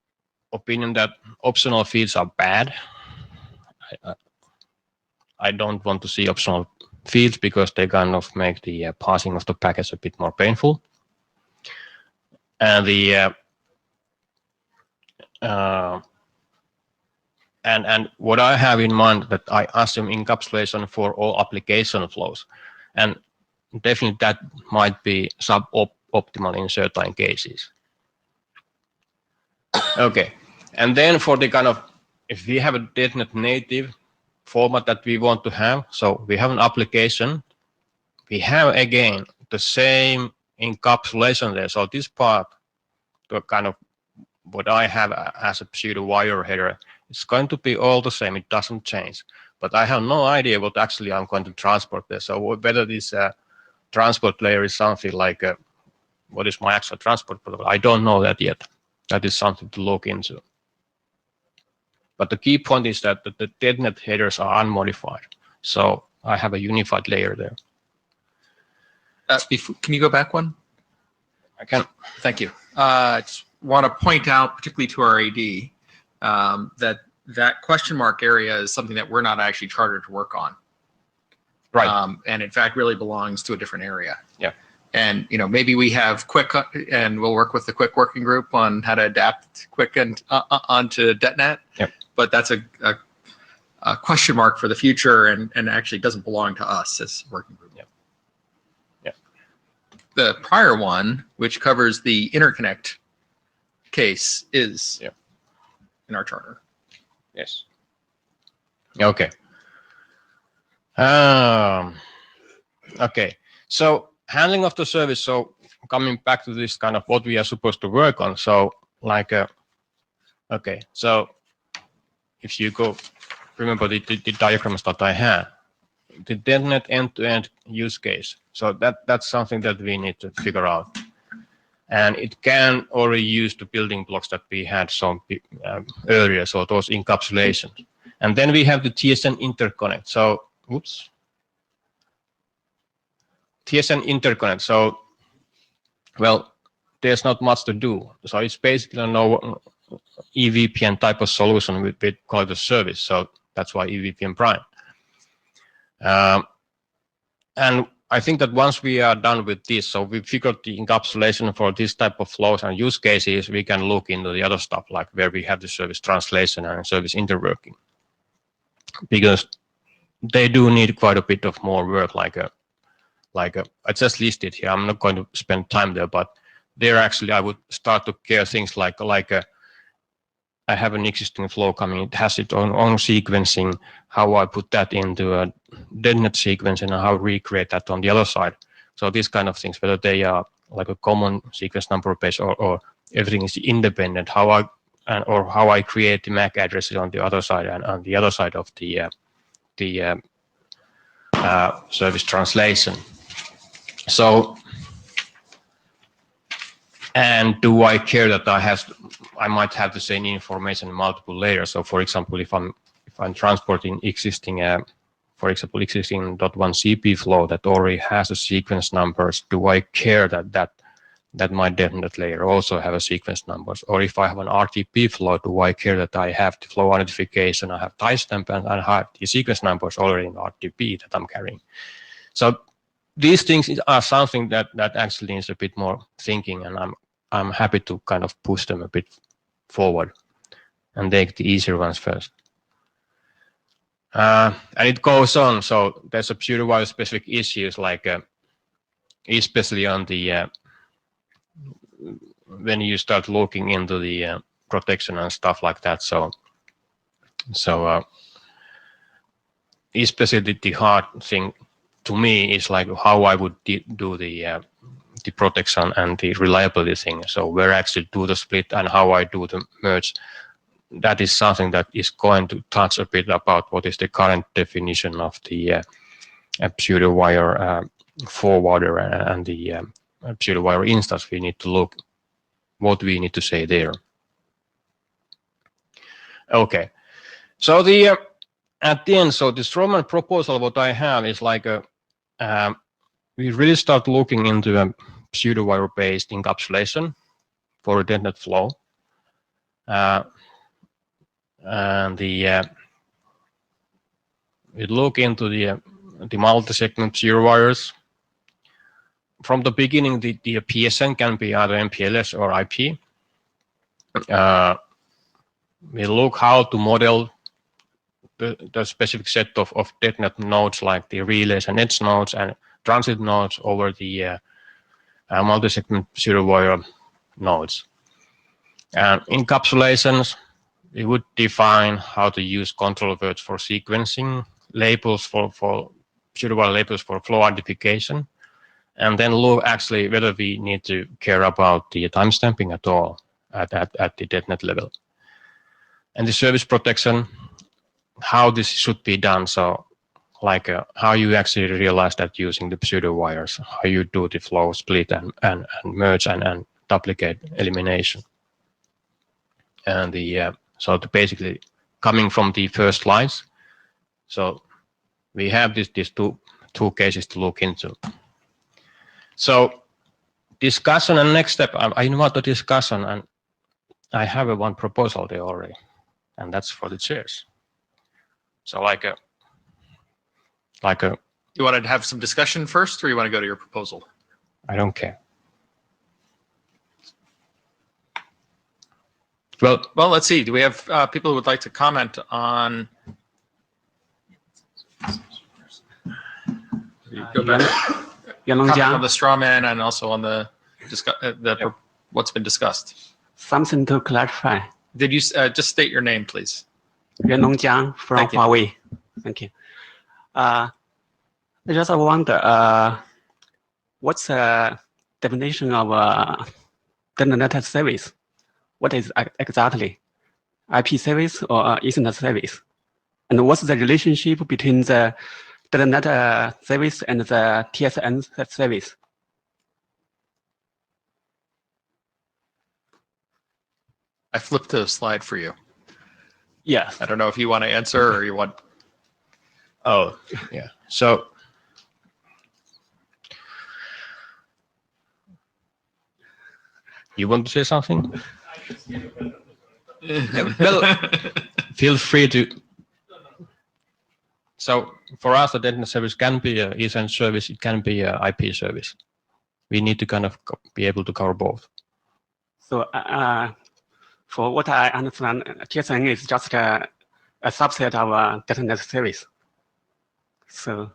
opinion, that optional fields are bad. I don't want to see optional fields because they kind of make the passing of the packets a bit more painful. And the and what I have in mind that I assume encapsulation for all application flows, and definitely that might be suboptimal in certain cases. Okay. And then for the kind of, if we have a DETNET native format that we want to have, so we have an application, we have again the same encapsulation there. So this part, the kind of what I have as a pseudo wire header, it's going to be all the same. It doesn't change. But I have no idea what actually I'm going to transport there. So whether this transport layer is something like what is my actual transport protocol, I don't know that yet. That is something to look into. But the key point is that the DETNET headers are unmodified. So I have a unified layer there. Can you go back one? I can. Thank you. I just want to point out, particularly to our AD, that question mark area is something that we're not actually chartered to work on. Right. And in fact, really belongs to a different area. Yeah. And maybe we have Quick, and we'll work with the Quick working group on how to adapt Quick and onto DetNet. Yep. But that's a question mark for the future, and actually doesn't belong to us as a working group. Yep. Yep. The prior one, which covers the interconnect case, is in our charter. Yes. Okay. Okay. So handling of the service. So coming back to this kind of what we are supposed to work on. So okay. So if you go, remember the diagrams that I had, the DetNet end-to-end use case. So that's something that we need to figure out. And it can already use the building blocks that we had some earlier, so those encapsulations. And then we have the TSN interconnect. So, oops. TSN interconnect. So, well, there's not much to do. So it's basically no EVPN type of solution with call it a service. So that's why EVPN Prime. And I think that once we are done with this, so we figured the encapsulation for this type of flows and use cases, we can look into the other stuff, like where we have the service translation and service interworking. Because they do need quite a bit of more work, I just listed here. I'm not going to spend time there, but there actually I would start to care things like I have an existing flow coming, it has its own sequencing, how I put that into a DetNet sequence and how I recreate that on the other side. So these kind of things, whether they are like a common sequence number base or everything is independent, how I create the MAC addresses on the other side and on the other side of the service translation. So, and do I care that I might have the same information in multiple layers? So, for example, if I'm transporting existing, for example, existing .1 CP flow that already has the sequence numbers, do I care that my DetNet layer also have a sequence numbers? Or if I have an RTP flow, do I care that I have the flow identification, I have timestamp, and I have the sequence numbers already in RTP that I'm carrying? So these things are something that actually needs a bit more thinking, and I'm happy to kind of push them a bit forward and take the easier ones first. And it goes on. So there's a pseudo-wire specific issues, like especially on the when you start looking into the protection and stuff like that. So especially the hard thing to me is like how I would do the protection and the reliability thing. So where I actually do the split and how I do the merge. That is something that is going to touch a bit about what is the current definition of the pseudo-wire forwarder and the pseudo-wire instance. We need to look what we need to say there. Okay, so the at the end, so the Stroman proposal what I have is like we really start looking into a pseudo-wire based encapsulation for a DetNet flow. And we look into the multi-segment pseudo-wires. From the beginning, the PSN can be either MPLS or IP. We look how to model the specific set of DetNet nodes, like the relays and edge nodes and transit nodes over the multi-segment pseudo-wire nodes. And encapsulations, we would define how to use control words for sequencing, labels for pseudo-wire labels for flow identification, and then look actually whether we need to care about the timestamping at all at the DetNet level. And the service protection, how this should be done. So like how you actually realize that using the pseudo-wires, how you do the flow split and merge and duplicate elimination. And the so basically coming from the first slides, so we have these two cases to look into. So discussion and next step, I invite the discussion, and I have one proposal there already, and that's for the chairs. So like a. You want to have some discussion first, or you want to go to your proposal? I don't care. Well, let's see. Do we have people who would like to comment on? Go back. Comment on the straw man and also on the what's been discussed. Something to clarify. Did you just state your name, please? Yuanlong Jiang from Thank you. Huawei. Thank you. I just wonder, what's the definition of DETnet service? What is exactly IP service or Ethernet service? And what's the relationship between the DETnet service and the TSN service? I flipped the slide for you. Yes. I don't know if you want to answer or you want. oh, yeah. So you want to say something? Well, feel free to. So for us, the DETnet service can be an Ethernet service. It can be an IP service. We need to kind of be able to cover both. So for what I understand, TSN is just a subset of DETnet service. So,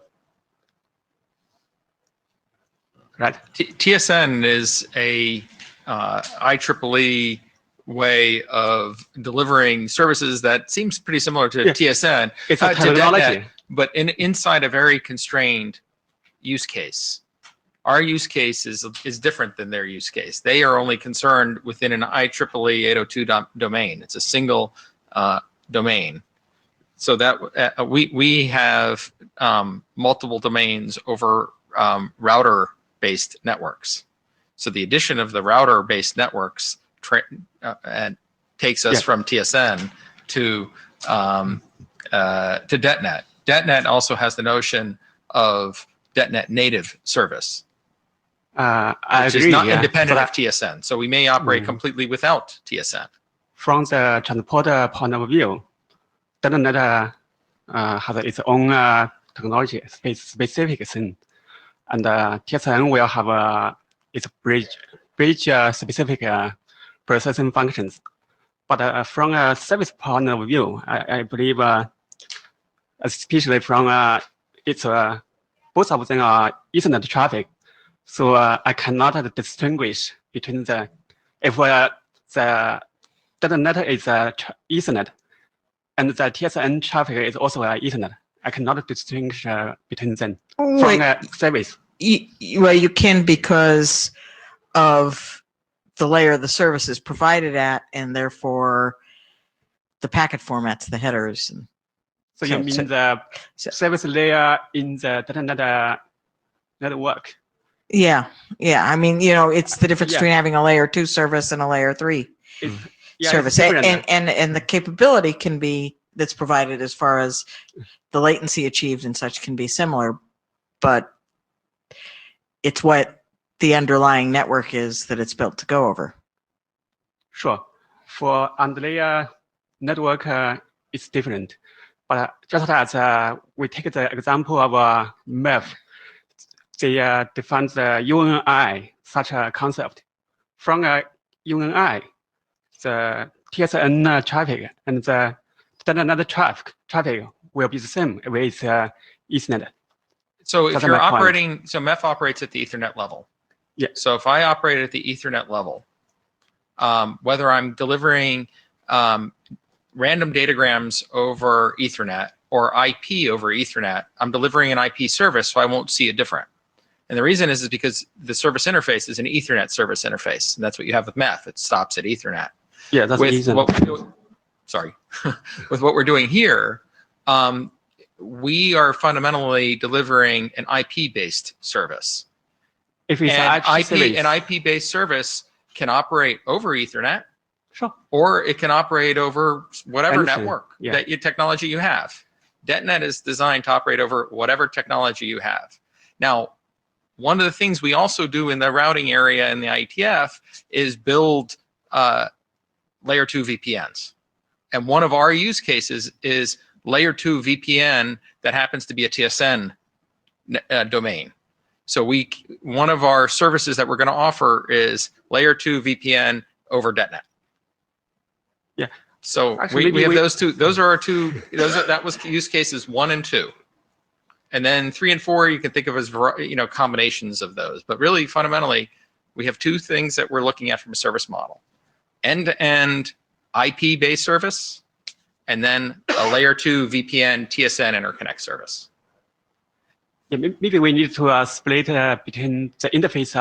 right? TSN is a IEEE way of delivering services that seems pretty similar to TSN. It's a to terminology. DETnet, but inside a very constrained use case. Our use case is different than their use case. They are only concerned within an IEEE 802 domain. It's a single domain. So that we have multiple domains over router-based networks. So the addition of the router-based networks takes us from TSN to DETnet. DETnet also has the notion of DETnet native service, which is not independent of TSN. So we may operate completely without TSN. From the transporter point of view, DETnet has its own technology, specific thing, and TSN will have its bridge specific processing functions. But from a service point of view, I believe, especially from it's both of them are Ethernet traffic, so I cannot distinguish between the if the DETnet is Ethernet and the TSN traffic is also Ethernet. I cannot distinguish between them from a service. Well, you can because of the layer the service is provided at, and therefore the packet formats, the headers. And so you mean the service layer in the DETnet network? Yeah. I mean, it's the difference between having a layer 2 service and a layer 3 service, and the capability can be that's provided as far as the latency achieved and such can be similar, but it's what the underlying network is that it's built to go over. Sure. For underlayer network, it's different. But just as we take the example of MEF, they define the UNI, such a concept. From UNI, the TSN traffic and the DETnet traffic will be the same with Ethernet. So if you're operating, so MEF operates at the Ethernet level. Yeah. So if I operate at the Ethernet level, whether I'm delivering random datagrams over Ethernet or IP over Ethernet, I'm delivering an IP service, so I won't see it different. And the reason is because the service interface is an Ethernet service interface, and that's what you have with MEF. It stops at Ethernet. Yeah, that's with what we're doing. Sorry, with what we're doing here, we are fundamentally delivering an IP-based service. If it's an IP-based service can operate over Ethernet, sure, or it can operate over whatever network that technology you have. DETnet is designed to operate over whatever technology you have. Now, one of the things we also do in the routing area in the IETF is build layer 2 VPNs. And one of our use cases is layer 2 VPN that happens to be a TSN domain. So one of our services that we're going to offer is layer 2 VPN over DETNet. Yeah. So Actually, we have we- those two. Those are our two. That was use cases 1 and 2. And then 3 and 4, you can think of as combinations of those. But really, fundamentally, we have two things that we're looking at from a service model: end-to-end IP-based service, and then a layer 2 VPN TSN interconnect service. Yeah, maybe we need to split between the interface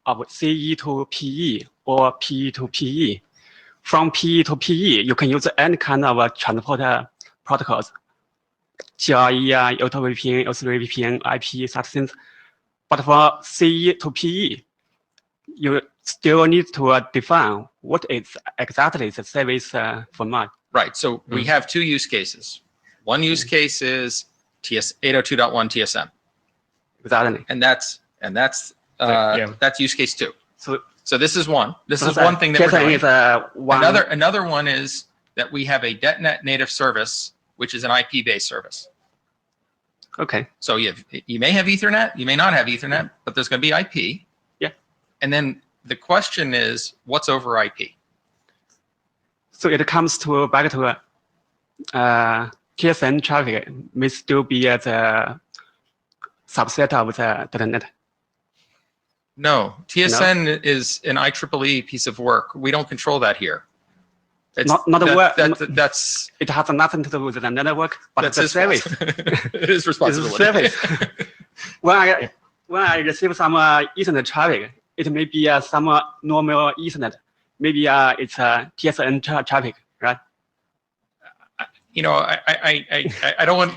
of CE to PE or PE to PE. From PE to PE, you can use any kind of transport protocols. GRE, Auto VPN, L3 VPN, IP, such things. But for CE to PE, you still need to define what is exactly the service format. Right. So we have two use cases. One use case is 802.1 TSN. Exactly. And that's use case 2. So this is one. This is one thing that we're doing. Another one is that we have a DETNet native service, which is an IP-based service. Okay. So you may have Ethernet, you may not have Ethernet, but there's going to be IP. Yeah. And then the question is, what's over IP? So it comes back to TSN traffic may still be the subset of the DETNet. No, TSN is an IEEE piece of work. We don't control that here. It's that's it has nothing to do with the network, but that's the service. It is responsibility. It's service. when I receive some Ethernet traffic, it may be some normal Ethernet. Maybe it's TSN traffic, right? I don't want.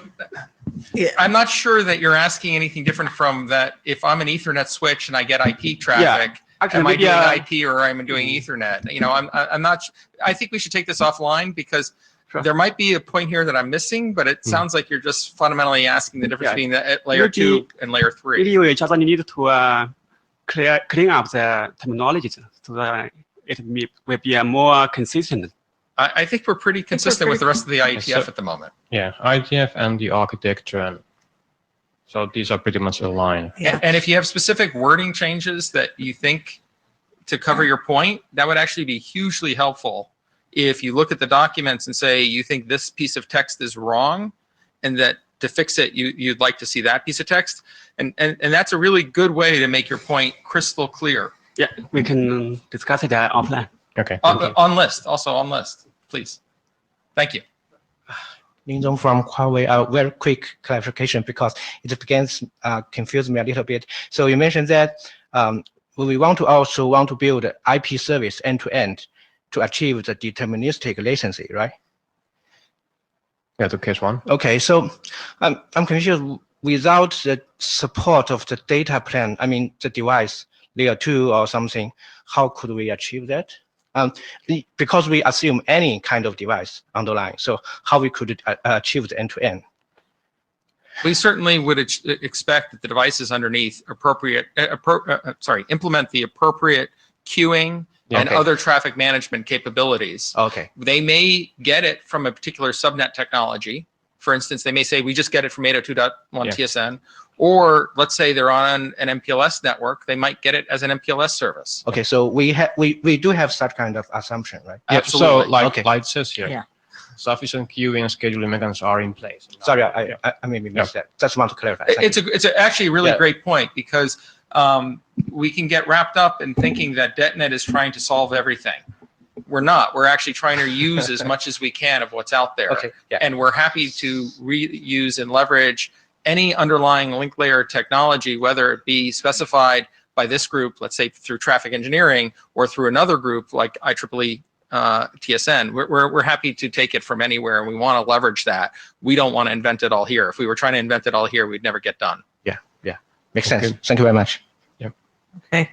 Yeah. I'm not sure that you're asking anything different from that. If I'm an Ethernet switch and I get IP traffic, actually, am I doing IP or am I doing Ethernet? I'm not. I think we should take this offline because there might be a point here that I'm missing, but it sounds like you're just fundamentally asking the difference between the layer 2 and layer 3. Maybe we just need to clean up the terminologies so that it will be more consistent. I think we're pretty consistent with the rest of the IETF at the moment. Yeah, IETF and the architecture, and so these are pretty much aligned. Yeah. And if you have specific wording changes that you think to cover your point, that would actually be hugely helpful. If you look at the documents and say you think this piece of text is wrong, and that to fix it you'd like to see that piece of text, and that's a really good way to make your point crystal clear. Yeah, we can discuss it offline. Okay. On list, please. Thank you. Lin from Huawei, a very quick clarification because it begins confuse me a little bit. So you mentioned that we also want to build IP service end-to-end to achieve the deterministic latency, right? Yeah, the case 1. Okay, so I'm confused. Without the support of the data plan, I mean the device layer 2 or something, how could we achieve that? Because we assume any kind of device underlying, so how we could achieve the end-to-end? We certainly would expect that the devices underneath implement the appropriate queuing and other traffic management capabilities. Okay. They may get it from a particular subnet technology. For instance, they may say, we just get it from 802.1 TSN. Or let's say they're on an MPLS network, they might get it as an MPLS service. Okay, so we do have such kind of assumption, right? Yeah, Absolutely. so like it says here, Yeah. sufficient queuing and scheduling mechanisms are in place. Sorry, I maybe missed that. Just want to clarify. Thank you. It's actually a really great point because we can get wrapped up in thinking that DETNet is trying to solve everything. We're not. We're actually trying to use as much as we can of what's out there. Okay, yeah. And we're happy to reuse and leverage any underlying link layer technology, whether it be specified by this group, let's say through traffic engineering, or through another group like IEEE TSN. We're happy to take it from anywhere, and we want to leverage that. We don't want to invent it all here. If we were trying to invent it all here, we'd never get done. Yeah, makes sense. Thank you very much. Okay.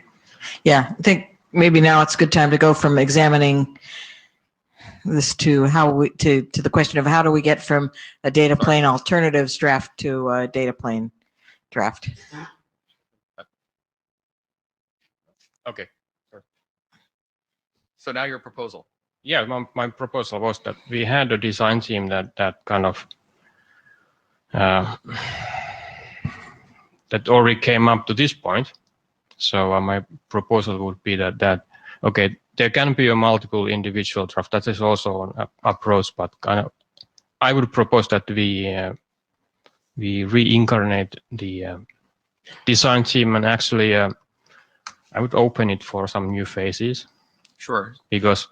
Yeah, I think maybe now it's a good time to go from examining this to the question of how do we get from a data plane alternatives draft to a data plane draft. Okay. So now your proposal. Yeah, my proposal was that we had a design team that kind of that that already came up to this point. So my proposal would be that okay, there can be a multiple individual draft. That is also an approach, but kind of I would propose that we reincarnate the design team, and actually I would open it for some new phases. Sure. Because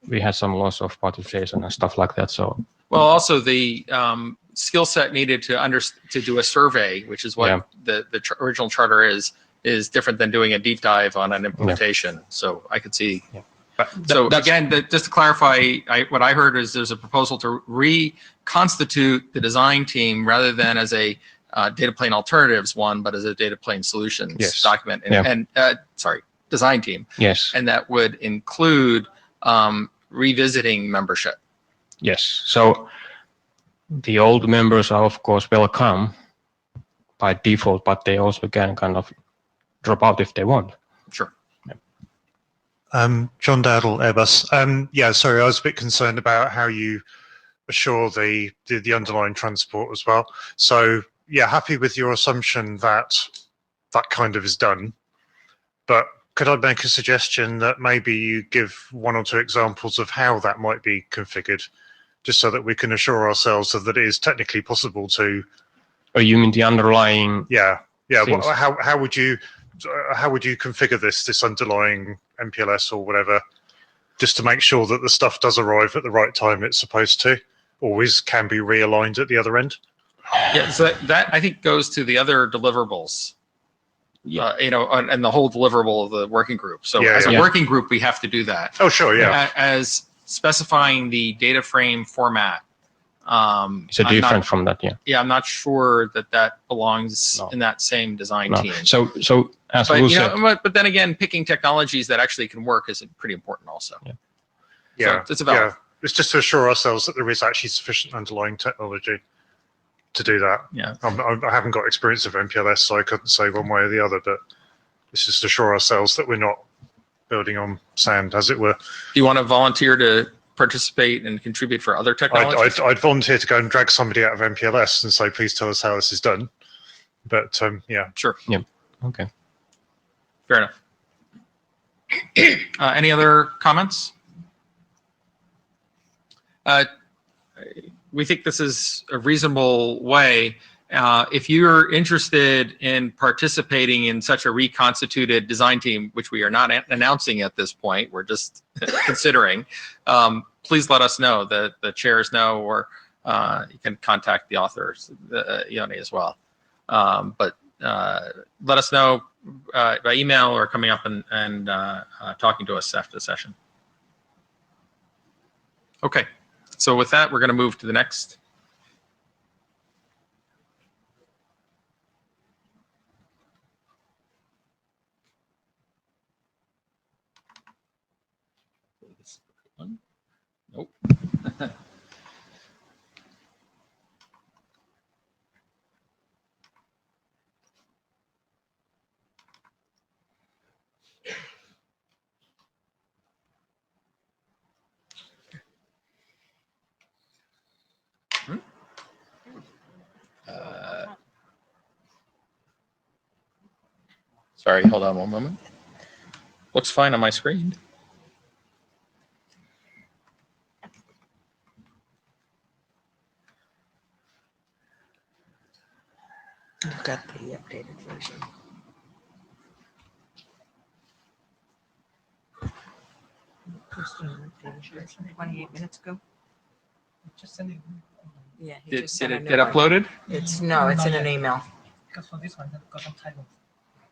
we had some loss of participation and stuff like that. So well, also the skill set needed to do a survey, which is what the original charter is different than doing a deep dive on an implementation. So I could see. Yeah. So again, just to clarify, what I heard is there's a proposal to reconstitute the design team rather than as a data plane alternatives one, but as a data plane solutions document and design team. Yes. And that would include revisiting membership. Yes. So the old members are of course welcome by default, but they also can kind of drop out if they want. Sure. John Dowdle, Airbus. Yeah, sorry, I was a bit concerned about how you assure the underlying transport as well. So yeah, happy with your assumption that that kind of is done. But could I make a suggestion that maybe you give one or two examples of how that might be configured, just so that we can assure ourselves that it is technically possible to. Oh, you mean the underlying? Yeah. Things. How would you configure this underlying MPLS or whatever, just to make sure that the stuff does arrive at the right time it's supposed to, always can be realigned at the other end? Yeah, so that I think goes to the other deliverables. Yeah. And the whole deliverable of the working group. So as a working group, we have to do that. Oh, sure, yeah. As specifying the data frame format. It's different from that, yeah. Yeah, I'm not sure that belongs in that same design team. So as Lou said, but then again, picking technologies that actually can work is pretty important also. Yeah. So it's about It's just to assure ourselves that there is actually sufficient underlying technology to do that. Yeah. I haven't got experience of MPLS, so I couldn't say one way or the other, but it's just to assure ourselves that we're not building on sand, as it were. Do you want to volunteer to participate and contribute for other technologies? I'd volunteer to go and drag somebody out of MPLS and say, please tell us how this is done. But yeah. Sure. Yeah. Okay. Fair enough. Any other comments? We think this is a reasonable way. If you're interested in participating in such a reconstituted design team, which we are not announcing at this point, we're just considering, please let us know. The chairs know, or you can contact the authors, Ioni, as well. But let us know by email or coming up and talking to us after the session. Okay, so with that, we're going to move to the next. Nope. Sorry, hold on one moment. Looks fine on my screen. You've got the updated version. Posted an updated version 28 minutes ago. Just sending. Yeah. he Did just sent a it new get one. uploaded? It's in an email. Because for this one, I've got some typos.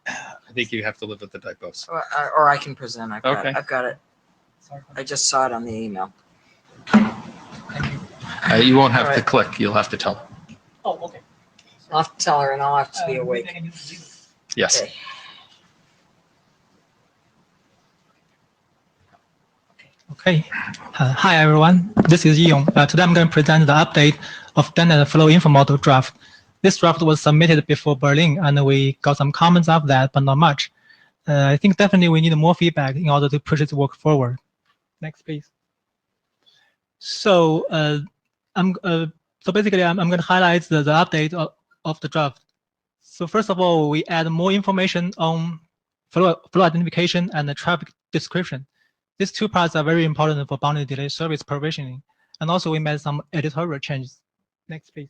I think you have to live with the typos. Or I can present. I've got it. Sorry for I just saw it on the email. You won't have All to right. click. You'll have to tell. Oh, okay. I'll have to tell her, and I'll have to be awake. Yes. Okay. Okay. Hi, everyone. This is Yong. Today I'm going to present the update of DETNET flow info model draft. This draft was submitted before Berlin, and we got some comments of that, but not much. I think definitely we need more feedback in order to push this work forward. Next, please. So basically I'm going to highlight the update of the draft. So first of all, we add more information on flow identification and the traffic description. These two parts are very important for boundary delay service provisioning. And also we made some editorial changes. Next, please.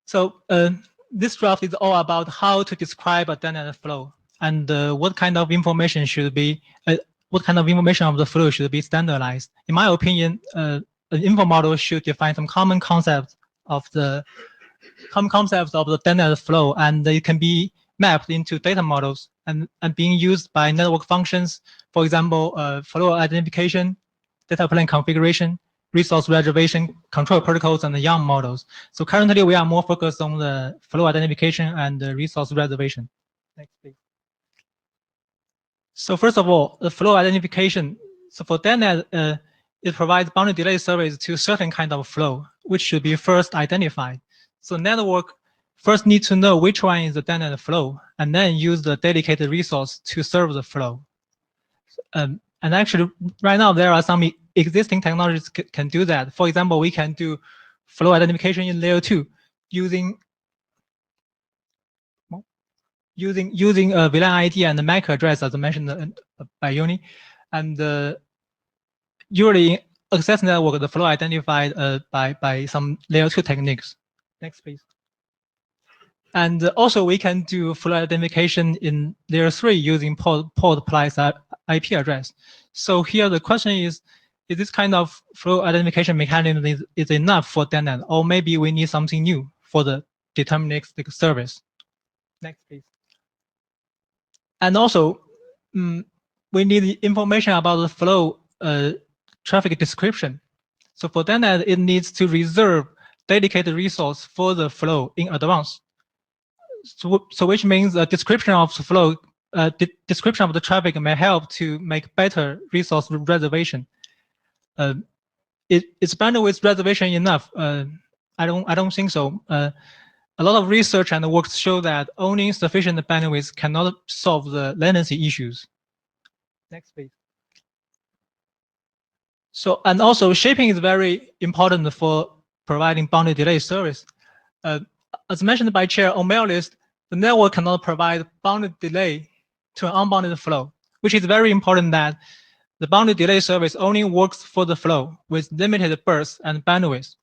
So this draft is all about how to describe a DETnet flow and what kind of information should be, what kind of information of the flow should be standardized. In my opinion, an info model should define some common concepts of the DETnet flow, and it can be mapped into data models and being used by network functions. For example, flow identification, data plane configuration, resource reservation, control protocols, and the YARN models. So currently, we are more focused on the flow identification and the resource reservation. Next, please. So first of all, the flow identification. So for DETnet, it provides boundary delay service to certain kind of flow, which should be first identified. So network first need to know which one is the DETnet flow, and then use the dedicated resource to serve the flow. And actually, right now, there are some existing technologies can do that. For example, we can do flow identification in layer 2 using a VLAN ID and the MAC address, as mentioned by Yoni. And usually, access network, the flow identified by some layer 2 techniques. Next, please. And also, we can do flow identification in layer 3 using port plus IP address. So here the question is this kind of flow identification mechanism is enough for DETnet, or maybe we need something new for the deterministic service? Next, please. And also, we need information about the flow traffic description. So for DETnet, it needs to reserve dedicated resource for the flow in advance. So which means a description of the flow, description of the traffic may help to make better resource reservation. Is bandwidth reservation enough? I don't think so. A lot of research and works show that owning sufficient bandwidth cannot solve the latency issues. Next, please. So, and also shaping is very important for providing boundary delay service. As mentioned by Chair O'Malley, the network cannot provide boundary delay to an unbounded flow, which is very important that the boundary delay service only works for the flow with limited burst and bandwidth.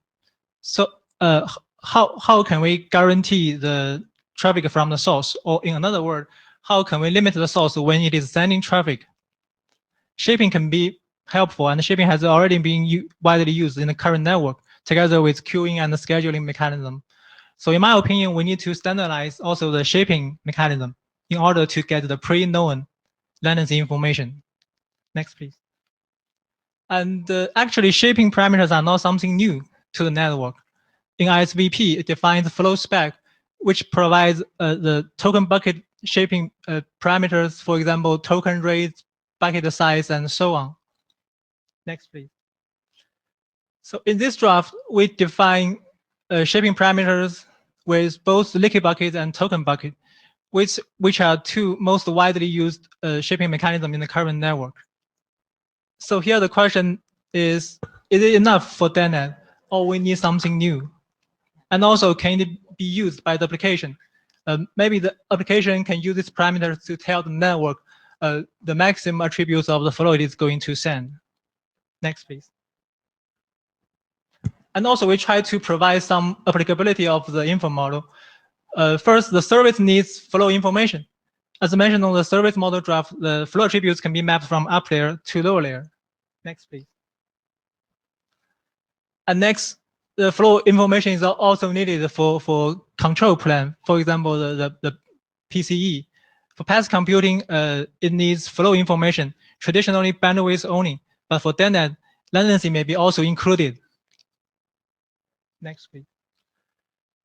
So how can we guarantee the traffic from the source? Or in another word, how can we limit the source when it is sending traffic? Shaping can be helpful, and shaping has already been widely used in the current network together with queuing and the scheduling mechanism. So in my opinion, we need to standardize also the shaping mechanism in order to get the pre-known latency information. Next, please. And actually, shaping parameters are not something new to the network. In ISVP, it defines flow spec, which provides the token bucket shaping parameters, for example, token rate, bucket size, and so on. Next, please. So in this draft, we define shaping parameters with both liquid bucket and token bucket, which are two most widely used shaping mechanisms in the current network. So here the question is it enough for DETnet, or we need something new? And also, can it be used by the application? Maybe the application can use these parameters to tell the network the maximum attributes of the flow it is going to send. Next, please. And also, we try to provide some applicability of the info model. First, the service needs flow information. As mentioned on the service model draft, the flow attributes can be mapped from up layer to lower layer. Next, please. And next, the flow information is also needed for control plane. For example, the PCE. For path computing, it needs flow information, traditionally bandwidth only. But for DETnet, latency may be also included. Next, please.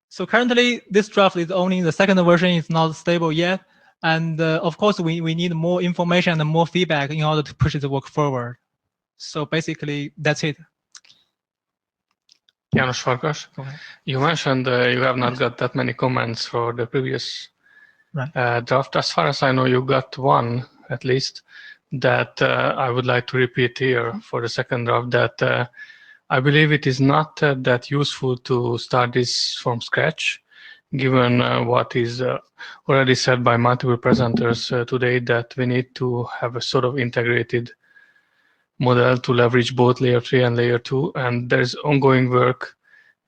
So currently, this draft is only the second version. It's not stable yet. And of course, we need more information and more feedback in order to push the work forward. So basically, that's it. János Farkas, you mentioned you have not got that many comments for the previous draft. As far as I know, you got one at least that I would like to repeat here for the second draft, that I believe it is not that useful to start this from scratch, given what is already said by multiple presenters today, that we need to have a sort of integrated model to leverage both layer 3 and layer 2. And there's ongoing work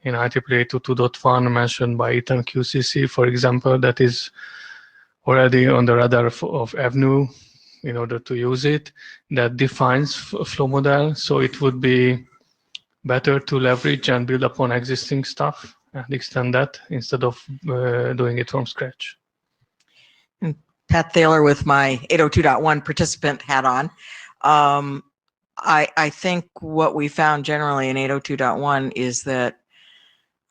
in IEEE 22.1 mentioned by Ethan QCC, for example, that is already on the radar of Avenue in order to use it, that defines a flow model. So it would be better to leverage and build upon existing stuff and extend that instead of doing it from scratch. Pat Thaler with my 802.1 participant hat on. I think what we found generally in 802.1 is that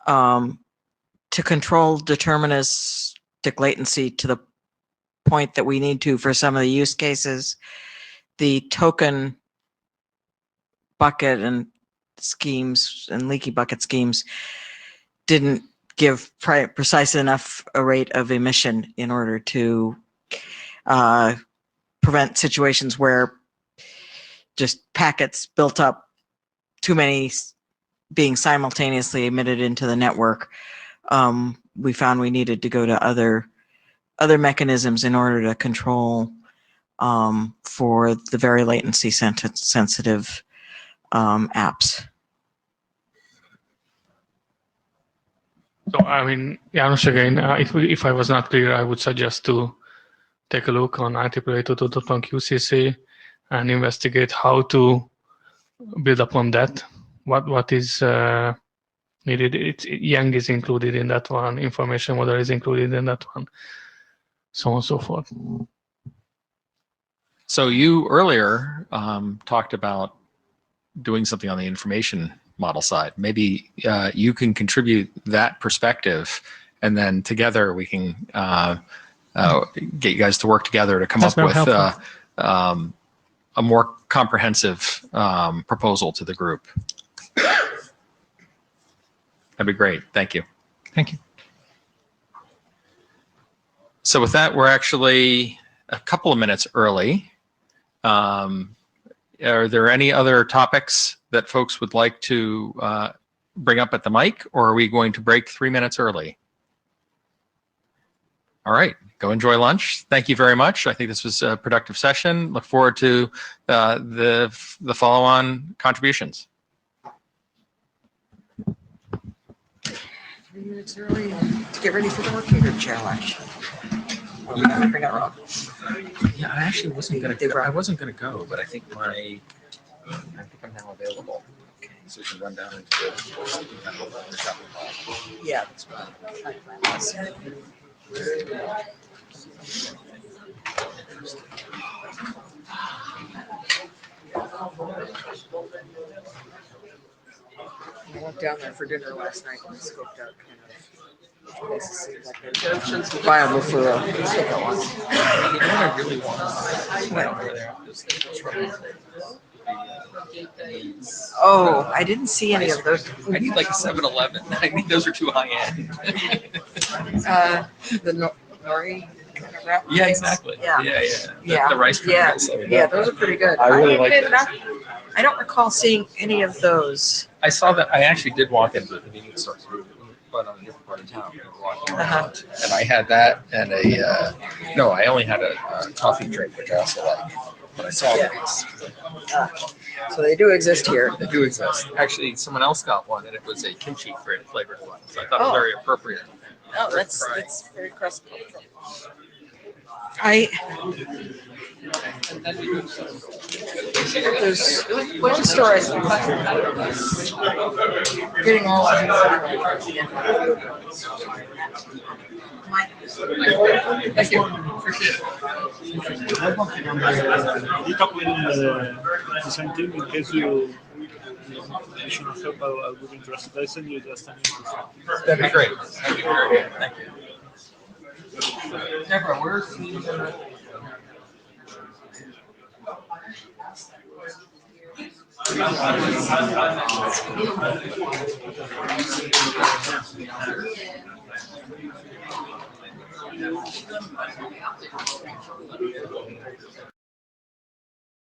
to control deterministic latency to the point that we need to for some of the use cases, the token bucket and schemes and leaky bucket schemes didn't give precise enough a rate of emission in order to prevent situations where just packets built up, too many being simultaneously emitted into the network. We found we needed to go to other mechanisms in order to control for the very latency sensitive apps. So, I mean, Janos, again, if I was not clear, I would suggest to take a look on IEEE 22.1 QCC and investigate how to build upon that. What is needed? Yang is included in that one. Information model is included in that one. So on and so forth. So you earlier talked about doing something on the information model side. Maybe you can contribute that perspective, and then together we can get you guys to work together to come That's up with a more comprehensive proposal to the group. That'd be great. Thank you. Thank you. So with that, we're actually a couple of minutes early. Are there any other topics that folks would like to bring up at the mic, or are we going to break 3 minutes early? All right, go enjoy lunch. Thank you very much. I think this was a productive session. Look forward to the follow-on contributions. 3 minutes early to get ready for the working group challenge. Oh, we gotta bring it wrong. Yeah, I actually wasn't gonna go. I wasn't gonna go, but I think I'm now available. Okay, so we can run down into the shopping mall. Yeah, that's what I went down there for dinner last night and scoped out kind of places seemed like they're viable for a takeout one. You know what I really want? Oh, I didn't see any of those. I need like a 7-Eleven. I think those are too high end. The nori kind of wrap. Yeah, things. exactly. Yeah. The rice kernels. Yeah, those are pretty good. I really like those. I don't recall seeing any of those. I saw that. I actually did walk into the convenience store, but on a different part of town. We were walking around, and I had that and no, I only had a coffee drink, which I also like. But I saw these. So they do exist here. They do exist. Actually, someone else got one, and it was a kimchi flavored one. So I thought it was very appropriate. Oh, that's very crusty. There's one store getting all of Thank you. Appreciate You talk with the same team in case you should not help. I would be interested. I send you just an email. That'd be great. That'd be great. Thank you. Deborah, where's the